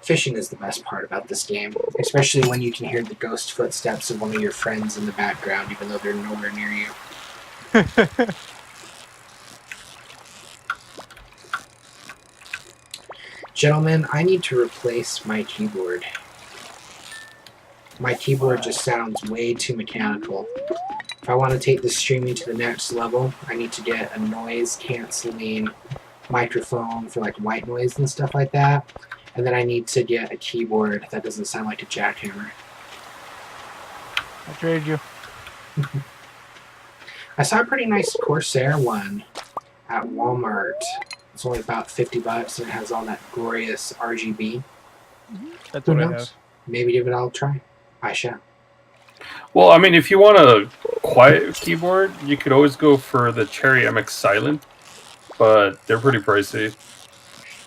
Fishing is the best part about this game, especially when you can hear the ghost footsteps of one of your friends in the background, even though they're nowhere near you. Gentlemen, I need to replace my keyboard. My keyboard just sounds way too mechanical. If I want to take this streaming to the next level, I need to get a noise-canceling microphone for like white noise and stuff like that. And then I need to get a keyboard that doesn't sound like a jackhammer. I traded you. I saw a pretty nice Corsair one at Walmart. It's only about $50 and it has all that glorious RGB. That's Who what I knows? have. Maybe give it all a try. I shall. Well, I mean, if you want a quiet keyboard, you could always go for the Cherry MX Silent, but they're pretty pricey.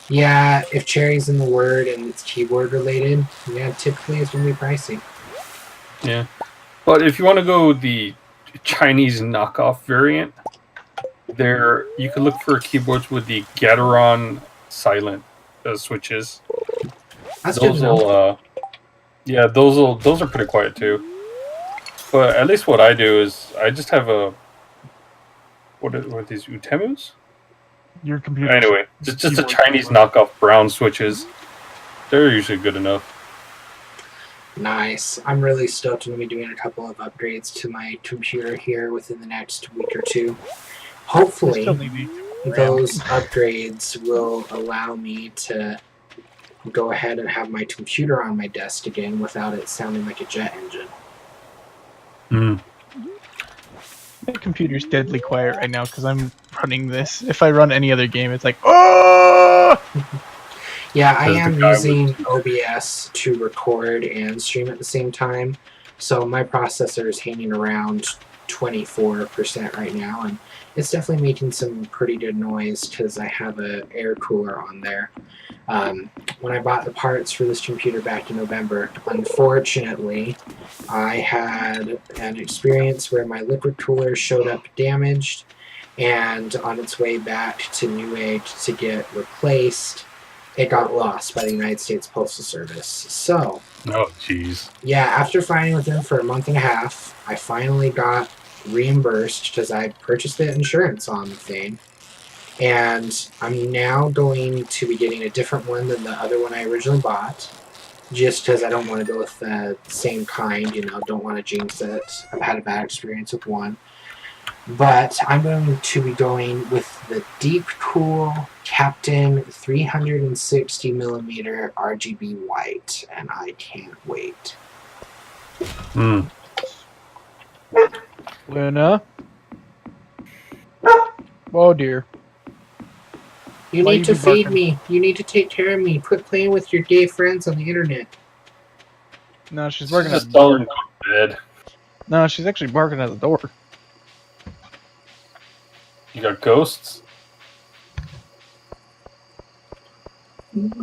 Yeah, if cherry's in the word and it's keyboard related, yeah, typically it's going to be pricey. Yeah. But if you want to go the Chinese knockoff variant, there you can look for keyboards with the Gateron Silent switches. That's good Those to know. will, yeah, those are pretty quiet too. But at least what I do is I just have a what are these Utemus? Your computer. Anyway, just a keyboard. Chinese knockoff brown switches. They're usually good enough. Nice. I'm really stoked. I'm going to be doing a couple of upgrades to my computer here within the next week or two. Hopefully, Still need me. those upgrades will allow me to go ahead and have my computer on my desk again without it sounding like a jet engine. My computer's deadly quiet right now because I'm running this. If I run any other game, it's like, oh! Yeah, I Says the am guy using OBS to record and stream at the same time, so my processor is hanging around 24% right now, and it's definitely making some pretty good noise because I have an air cooler on there. When I bought the parts for this computer back in November, unfortunately, I had an experience where my liquid cooler showed up damaged, and on its way back to Newegg to get replaced, it got lost by the United States Postal Service. So, Oh, jeez. yeah, after fighting with them for a month and a half, I finally got reimbursed because I purchased the insurance on the thing. And I'm now going to be getting a different one than the other one I originally bought. Just because I don't want to go with the same kind, you know, don't want to jinx it. I've had a bad experience with one. But I'm going to be going with the Deep Cool Captain 360mm RGB white, and I can't wait. Luna. Oh dear. You Why need you to be feed barking? me. You need to take care of me. Quit playing with your gay friends on the internet. No, she's She's barking at just the telling her door. to go to bed. No, she's actually barking at the door. You got ghosts?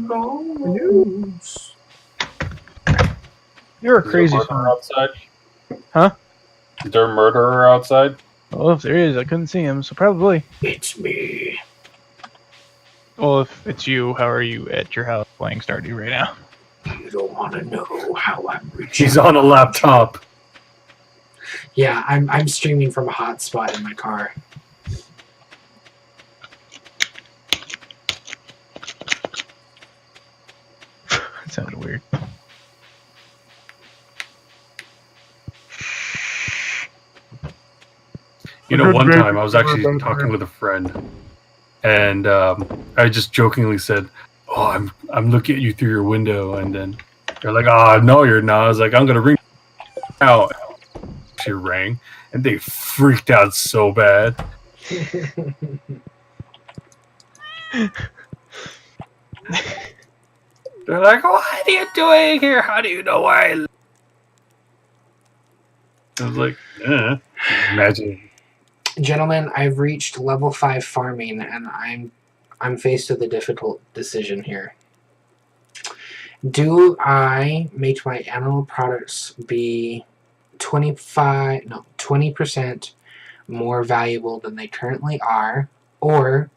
Ghosts. You're a Is there a crazy murderer son. outside? Huh? Is there a murderer outside? Well, if there is, I couldn't see him, so probably. It's me. Well, if it's you, how are you at your house playing Stardew right now? You don't want to know how I'm reaching. She's on a laptop. Yeah, I'm streaming from a hotspot in my car. That sounded weird. You know, one time I was actually talking with a friend, and I just jokingly said, "Oh, I'm looking at you through your window," and then they're like, "Oh, no, you're not." I was like, "I'm gonna ring out." She rang, and they freaked out so bad. They're like, "What are you doing here? How do you know where I live?" I was like, imagine. Gentlemen, I've reached level 5 farming, and I'm faced with a difficult decision here. Do I make my animal products be 20% more valuable than they currently are, or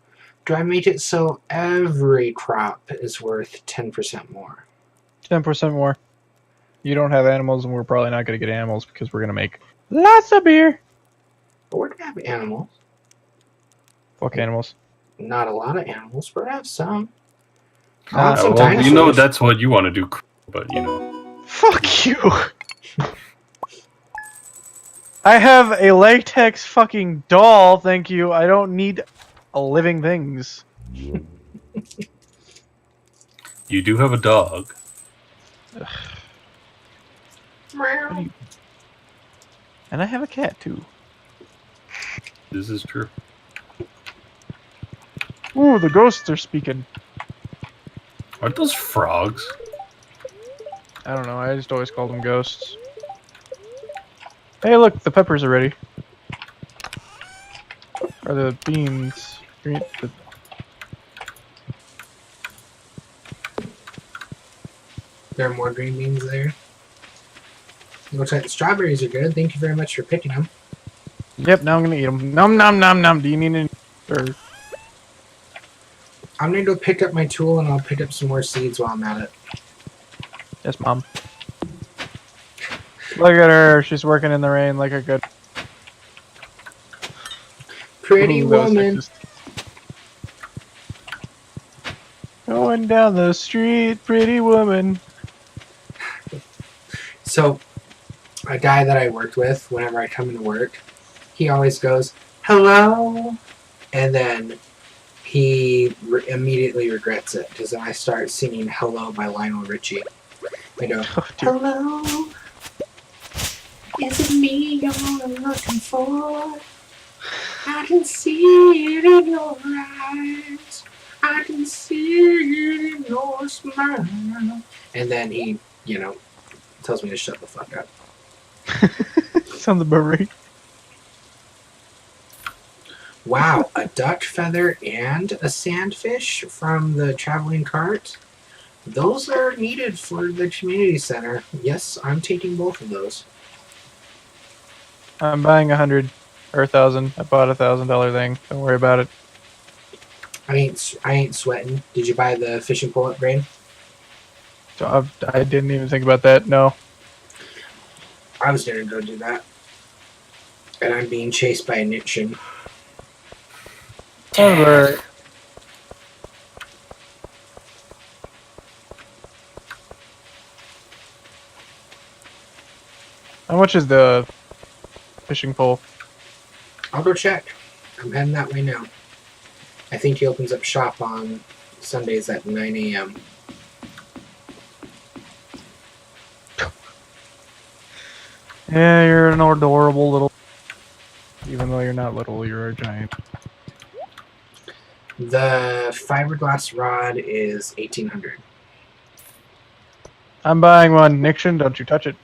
do I make it so every crop is worth 10% more? 10% more. You don't have animals, and we're probably not going to get animals because we're going to make lots of beer. But we're gonna have animals. Fuck animals. Not a lot of animals, but I have some. Nah. Some Well, you know dinosaurs. that's what you want to do, but you know. Fuck you. I have a latex fucking doll, thank you. I don't need living things. You do have a dog. And I have a cat too. This is true. Ooh, the ghosts are speaking. Aren't those frogs? I don't know, I just always call them ghosts. Hey look, the peppers are ready. Or the beans. Green, There are more green beans there. It looks like the strawberries are good. Thank you very much for picking them. Yep, now I'm gonna eat them. Nom nom nom nom. Do you need any? Or I'm gonna go pick up my tool and I'll pick up some more seeds while I'm at it. yes, mom. Look at her. She's working in the rain like a good Pretty Ooh, that was woman. sexist. Going down the street, pretty woman. So, a guy that I worked with, whenever I come into work, he always goes, hello, and then he immediately regrets it, because then I start singing Hello by Lionel Richie. I go, Oh, dear. hello, is it me you're looking for? I can see it in your eyes. I can see it in your smile. And then he, tells me to shut the fuck up. Sounds about right. Wow, a duck feather and a sandfish from the traveling cart? Those are needed for the community center. Yes, I'm taking both of those. I'm buying 100 or 1,000. I bought $1,000 thing. Don't worry about it. I ain't sweating. Did you buy the fishing pole upgrade? So I didn't even think about that. No. I was gonna go do that. And I'm being chased by a Nixon. Alright. How much is the fishing pole? I'll go check. I'm heading that way now. I think he opens up shop on Sundays at 9 a.m. Yeah, you're an adorable little. Even though you're not little, you're a giant. The fiberglass rod is 1800. I'm buying one. Nixon, don't you touch it.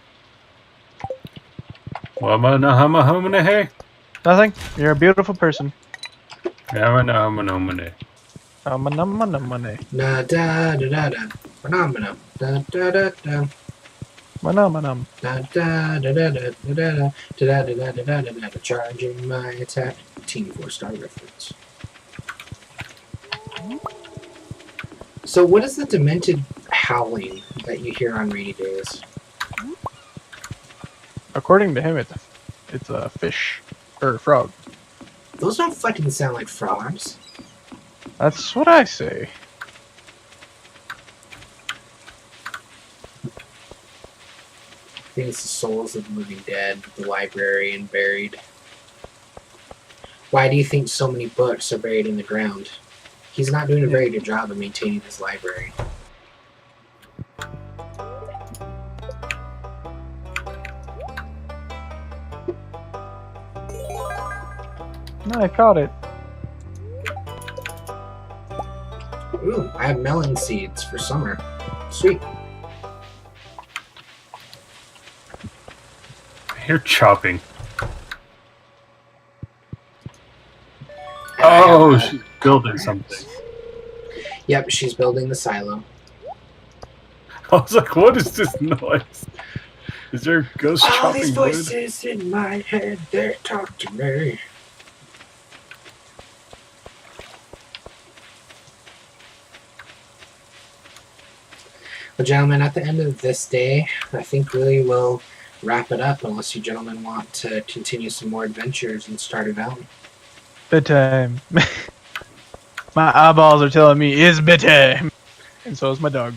Hey. Nothing. You're a beautiful person. Money. Money. Da da da da da. Phenomenal. Da da da da. Manam. Da da da da da da da da da da da da da. Charging my attack. Team 4-star reference. So, what is the demented howling that you hear on rainy days? According to him, it's a fish or frog. Those don't fucking sound like frogs. That's what I say. I think it's the souls of the living dead, the library, and buried. Why do you think so many books are buried in the ground? He's not doing a very good job of maintaining his library. No, I caught it. Ooh, I have melon seeds for summer. Sweet. You're chopping. And I Oh, have, she's building something. Yep, she's building the silo. I was like, what is this noise? Is there a ghost All chopping these wood? voices in my head, they talk to me. Well, gentlemen, at the end of this day, I think really we'll wrap it up unless you gentlemen want to continue some more adventures in Stardew Valley. Bedtime. My eyeballs are telling me it's bedtime. And so is my dog.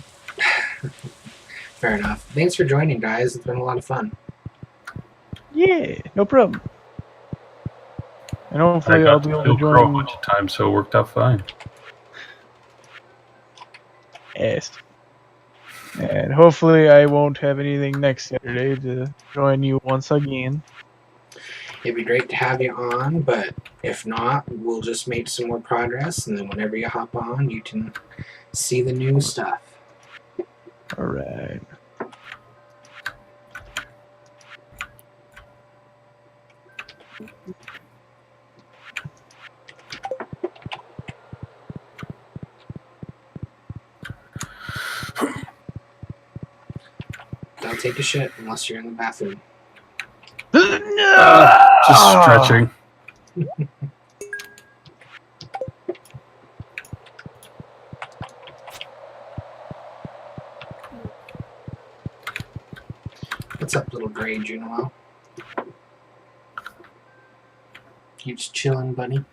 Fair enough. Thanks for joining, guys. It's been a lot of fun. Yeah, no problem. And I hopefully got I'll to be able kill to Crow a join. bunch of times, so it worked out fine. Yes. And hopefully I won't have anything next Saturday to join you once again. It'd be great to have you on, but if not, we'll just make some more progress, and then whenever you hop on, you can see the new stuff. Alright. Don't take a shit unless you're in the bathroom. Just stretching. What's up, little gray Juno? You just chilling, buddy?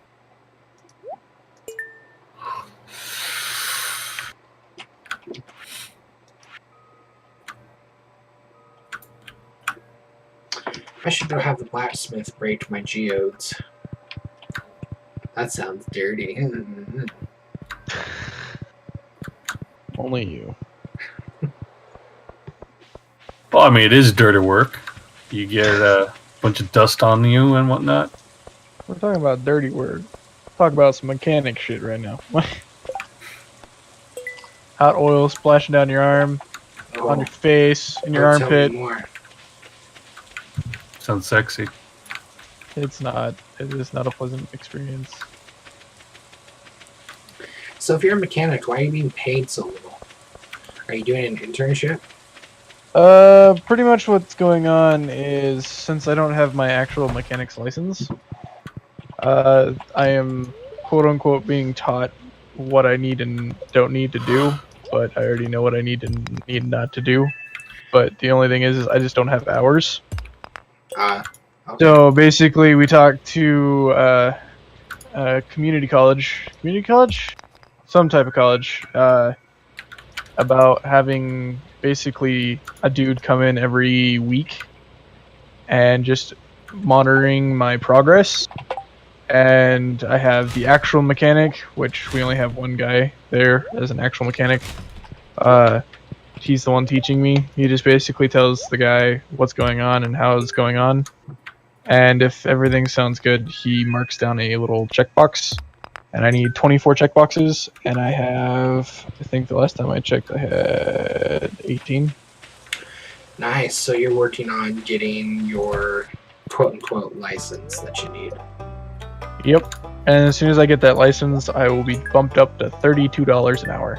I should go have the blacksmith break my geodes. That sounds dirty. Only you. Well, I mean, it is dirty work. You get a bunch of dust on you and whatnot. We're talking about dirty work. Talk about some mechanic shit right now. Hot oil splashing down your arm, on your face, in your Don't tell me armpit. more. Sounds sexy. It's not. It is not a pleasant experience. So if you're a mechanic, why are you being paid so little? Are you doing an internship? Pretty much what's going on is, since I don't have my actual mechanic's license, I am quote-unquote being taught what I need and don't need to do, but I already know what I need and need not to do. But the only thing is I just don't have hours. Okay. So basically we talked to community college, some type of college, about having basically a dude come in every week and just monitoring my progress And I have the actual mechanic, which we only have one guy there as an actual mechanic. He's the one teaching me. He just basically tells the guy what's going on and how it's going on. And if everything sounds good, he marks down a little checkbox. And I need 24 checkboxes, and I have, I think the last time I checked, I had 18. Nice. So you're working on getting your quote-unquote license that you need. Yep. And as soon as I get that license, I will be bumped up to $32 an hour.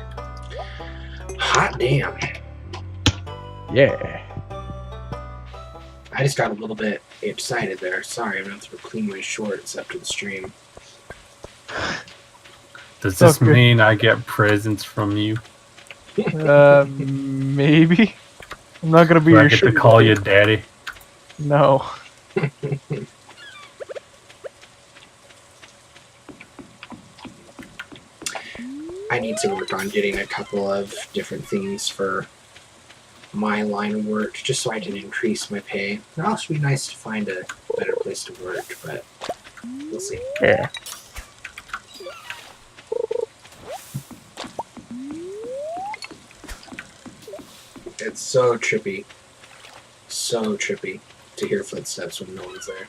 Hot damn. Yeah. I just got a little bit excited there. Sorry, I'm going to have to clean my shorts after the stream. Does this Okay. mean I get presents from you? Maybe. I'm not gonna be Do your I get to sugar call daddy. you daddy? No. I need to work on getting a couple of different things for my line of work just so I can increase my pay. It would also be nice to find a better place to work, but we'll see. Yeah. It's so trippy. So trippy to hear footsteps when no one's there.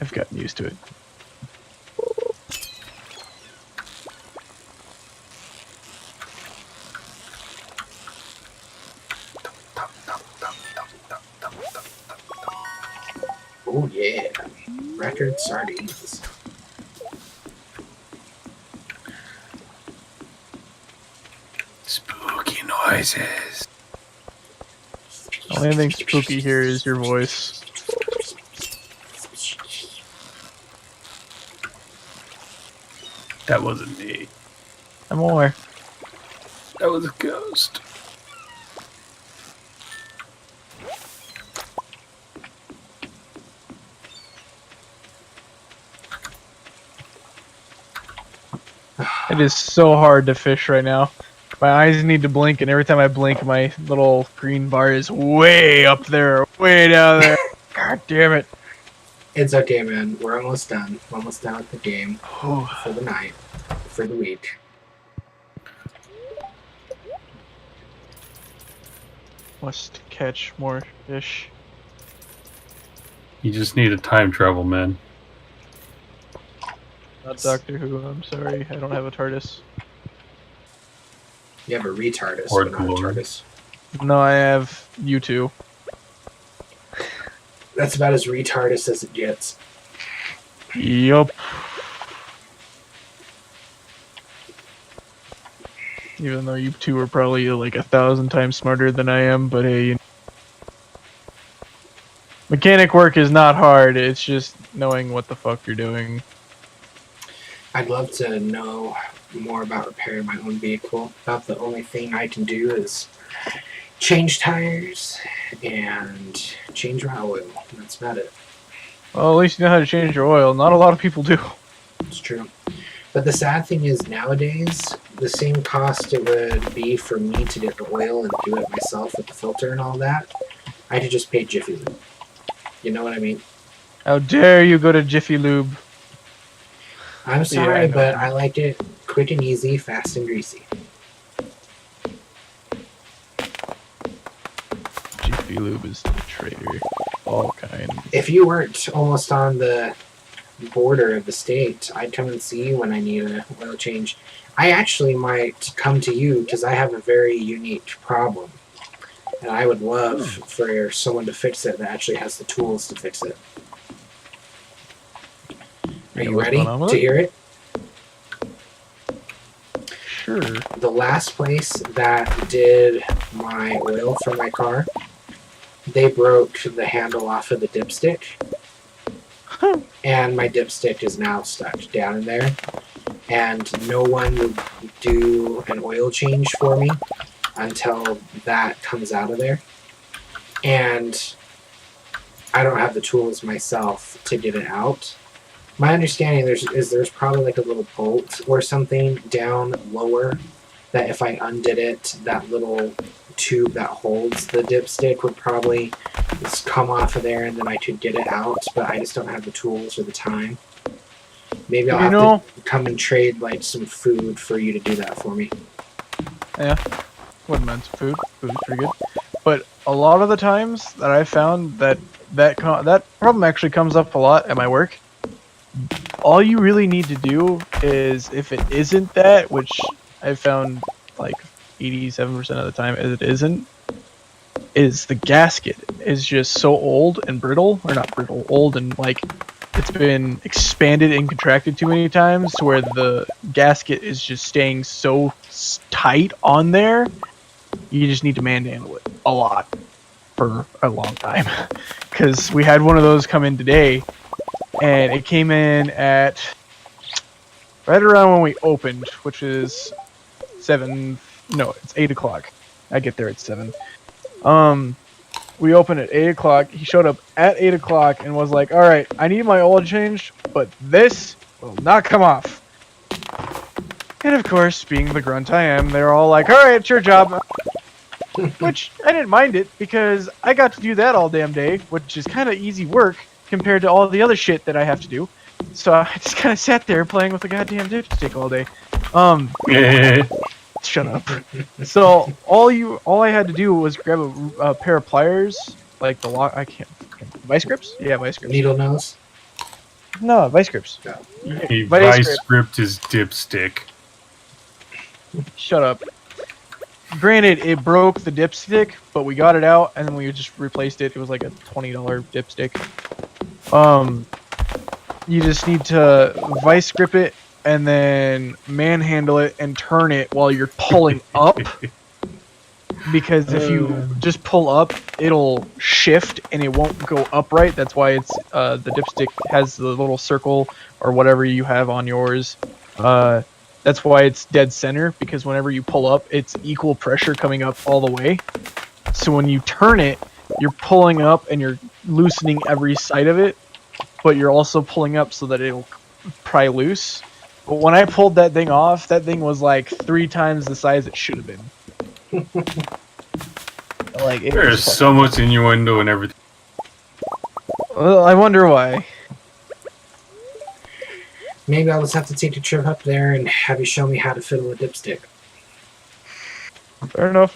I've gotten used to it. Oh yeah. Record sardines. Spooky noises. The only thing spooky here is your voice. That wasn't me. I'm aware. That was a ghost. It is so hard to fish right now. My eyes need to blink, and every time I blink, my little green bar is way up there, way down there. God damn it. It's okay, man. We're almost done. We're almost done with the game Whew. for the night, for the week. Must catch more fish. You just need a time travel, man. Not Doctor Who, I'm sorry. I don't have a TARDIS. You have a retardus, Or but not a glory. TARDIS. No, I have you two. That's about as retardus as it gets. Yup. Even though you two are probably like 1,000 times smarter than I am, but hey, mechanic work is not hard. It's just knowing what the fuck you're doing. I'd love to know more about repairing my own vehicle. About the only thing I can do is change tires and change my oil. That's about it. Well, at least you know how to change your oil. Not a lot of people do. It's true. But the sad thing is nowadays, the same cost it would be for me to get the oil and do it myself with the filter and all that, I could just pay Jiffy Lube. You know what I mean? How dare you go to Jiffy Lube? I'm Yeah, sorry, I know. but I like it quick and easy, fast and greasy. Jiffy Lube is the traitor. All kind. If you weren't almost on the border of the state, I'd come and see you when I need an oil change. I actually might come to you because I have a very unique problem. And I would love for someone to fix it that actually has the tools to fix it. Are you What's ready going on with to it? hear it? Sure. The last place that did my oil for my car, they broke the handle off of the dipstick. And my dipstick is now stuck down in there. And no one will do an oil change for me until that comes out of there. And I don't have the tools myself to get it out. My understanding there's probably like a little bolt or something down lower that if I undid it, that little tube that holds the dipstick would probably just come off of there and then I could get it out, but I just don't have the tools or the time. Maybe I'll have to come and trade like some food for you to do that for me. Yeah, wouldn't mind some food. Food's pretty good. But a lot of the times that I found that problem actually comes up a lot at my work. All you really need to do is, if it isn't that, which I found like 87% of the time it isn't, is the gasket is just so old and brittle, or not brittle, old and like it's been expanded and contracted too many times to where the gasket is just staying so tight on there. You just need to manhandle it a lot for a long time. Because we had one of those come in today, and it came in at right around when we opened, which is 7. No, it's 8 o'clock. I get there at 7. We opened at 8 o'clock. He showed up at 8 o'clock and was like, "All right, I need my oil changed, but this will not come off." And of course, being the grunt I am, they're all like, "All right, it's your job." Which I didn't mind it, because I got to do that all damn day, which is kind of easy work compared to all the other shit that I have to do. So I just kind of sat there playing with the goddamn dipstick all day. Shut up. So all I had to do was grab a pair of pliers, like the lock. I can't. Vice grips? Yeah, vice grips. Needle nose? No, vice grips. No. He vice gripped his dipstick. Shut up. Granted, it broke the dipstick, but we got it out and then we just replaced it. It was like a $20 dipstick. You just need to vice grip it and then manhandle it and turn it while you're pulling up. Because if you just pull up, it'll shift and it won't go upright. That's why it's the dipstick has the little circle or whatever you have on yours. That's why it's dead center, because whenever you pull up, it's equal pressure coming up all the way. So when you turn it, you're pulling up and you're loosening every side of it, but you're also pulling up so that it'll pry loose. But when I pulled that thing off, that thing was like 3 times the size it should have been. Like, there's so much innuendo and everything. Well, I wonder why. Maybe I'll just have to take a trip up there and have you show me how to fiddle a dipstick. Fair enough.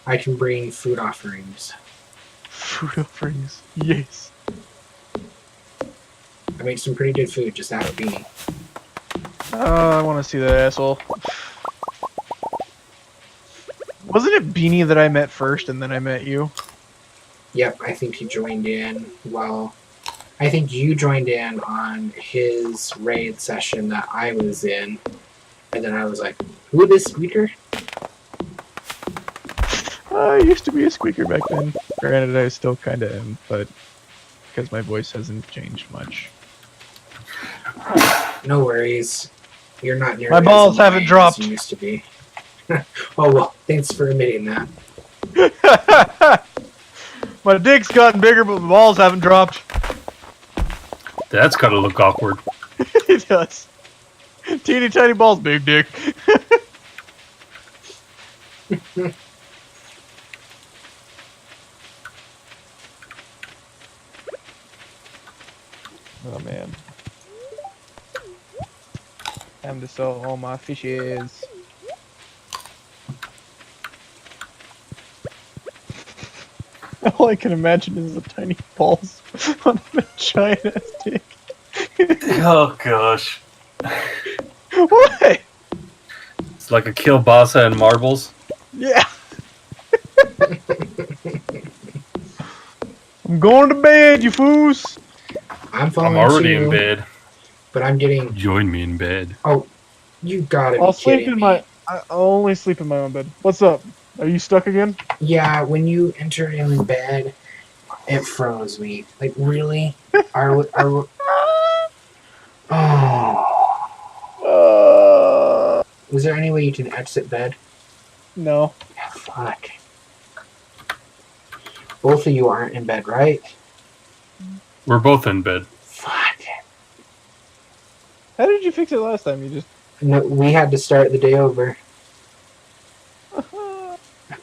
I can bring food offerings. Food offerings, yes. I make some pretty good food, just ask Beanie. I want to see that asshole. Wasn't it Beanie that I met first and then I met you? Yep, I think he joined in. Well, I think you joined in on his raid session that I was in. And then I was like, who is this squeaker? I used to be a squeaker back then. Granted, I still kind of am, but because my voice hasn't changed much. No worries. You're not nearly My balls as haven't annoying dropped. as you used to be. Oh, well, thanks for admitting that. My dick's gotten bigger, but my balls haven't dropped. That's gotta look awkward. It does. Teeny tiny balls, big dick. Oh man. Time to sell all my fishes. All I can imagine is the tiny balls on a giant ass dick. Oh gosh. What? It's like a kielbasa and marbles. Yeah. I'm going to bed, you foos. I'm following I'm already you, in bed. but I'm getting... Join me in bed. Oh, you gotta I'll be sleep kidding in me. I'll only sleep in my own bed. What's up? Are you stuck again? Yeah, when you enter in bed, it froze me. Like, really? Oh. Was there any way you can exit bed? No. Fuck. Both of you aren't in bed, right? We're both in bed. Fuck. How did you fix it last time? You just. No, we had to start the day over.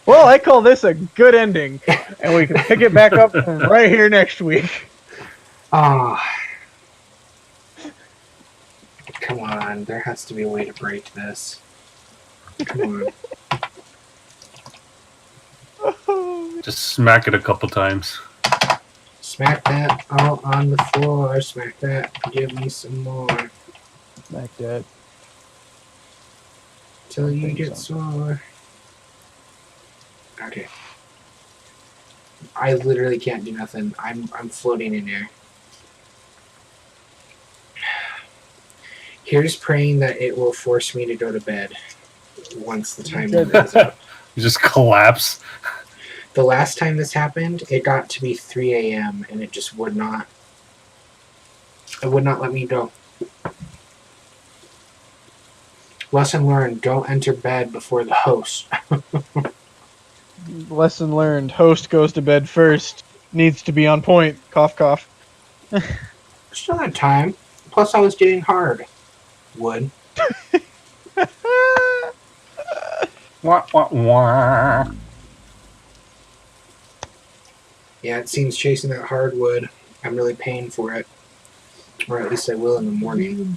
Well, I call this a good ending, and we can pick it back up right here next week. Ah. Come on, there has to be a way to break this. Come on. Just smack it a couple times. Smack that all on the floor. Smack that. Give me some more. Smack that. Till I you think get so. sore. Okay. I literally can't do nothing. I'm floating in air. Here's praying that it will force me to go to bed once the time runs out. You just collapse. The last time this happened, it got to be 3 a.m. and it just would not. It would not let me go. Lesson learned: don't enter bed before the host. Lesson learned. Host goes to bed first. Needs to be on point. Cough, cough. Still had time. Plus, I was getting hard. Wood. Wah, wah, wah. Yeah, it seems chasing that hardwood, I'm really paying for it. Or at least I will in the morning.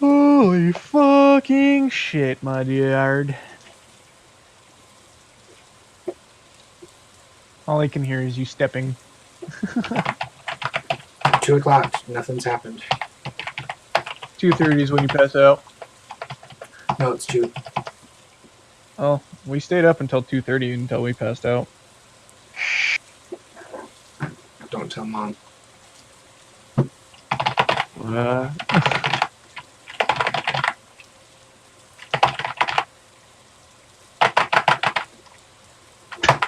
Holy fucking shit, my dude. All I can hear is you stepping. 2 o'clock, nothing's happened. 2:30 is when you pass out. No, it's 2. Oh, we stayed up until 2:30 until we passed out. Don't tell Mom.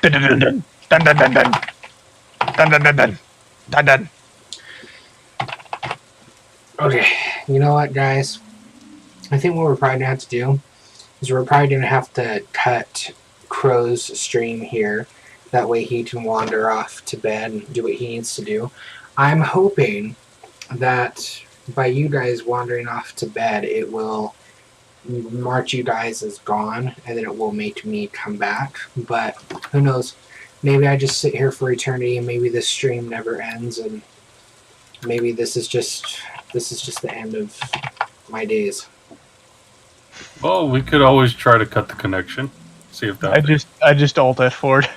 Dun dun dun dun dun dun dun dun dun dun dun dun dun. Okay, you know what, guys? I think what we're probably going to have to do is we're probably going to have to cut Crow's stream here. That way he can wander off to bed and do what he needs to do. I'm hoping that by you guys wandering off to bed, it will mark you guys as gone, and then it will make me come back. But who knows? Maybe I just sit here for eternity, and maybe this stream never ends, and maybe this is just the end of my days. Well, we could always try to cut the connection. See if that. I just alt F4'd.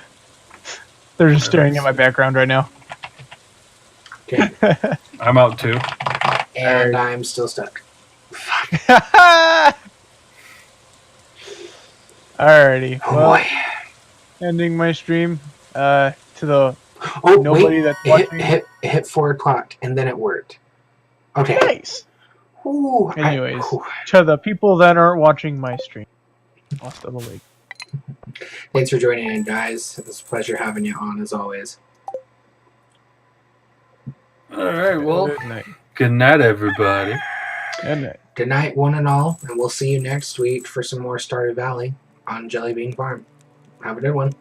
They're just staring at my background right now. Okay. I'm out too. And I'm still stuck. Alrighty. Oh Well, boy. ending my stream. To the Oh, nobody wait. that's It watching. hit 4 o'clock, and then it worked. Okay. Nice. Ooh, Anyways, to the people that aren't watching my stream. Lost of the lake. Thanks for joining in, guys. It was a pleasure having you on, as always. All right. Well, Good night. good night, everybody. Good night. Good night, one and all, and we'll see you next week for some more Stardew Valley on Jelly Bean Farm. Have a good one.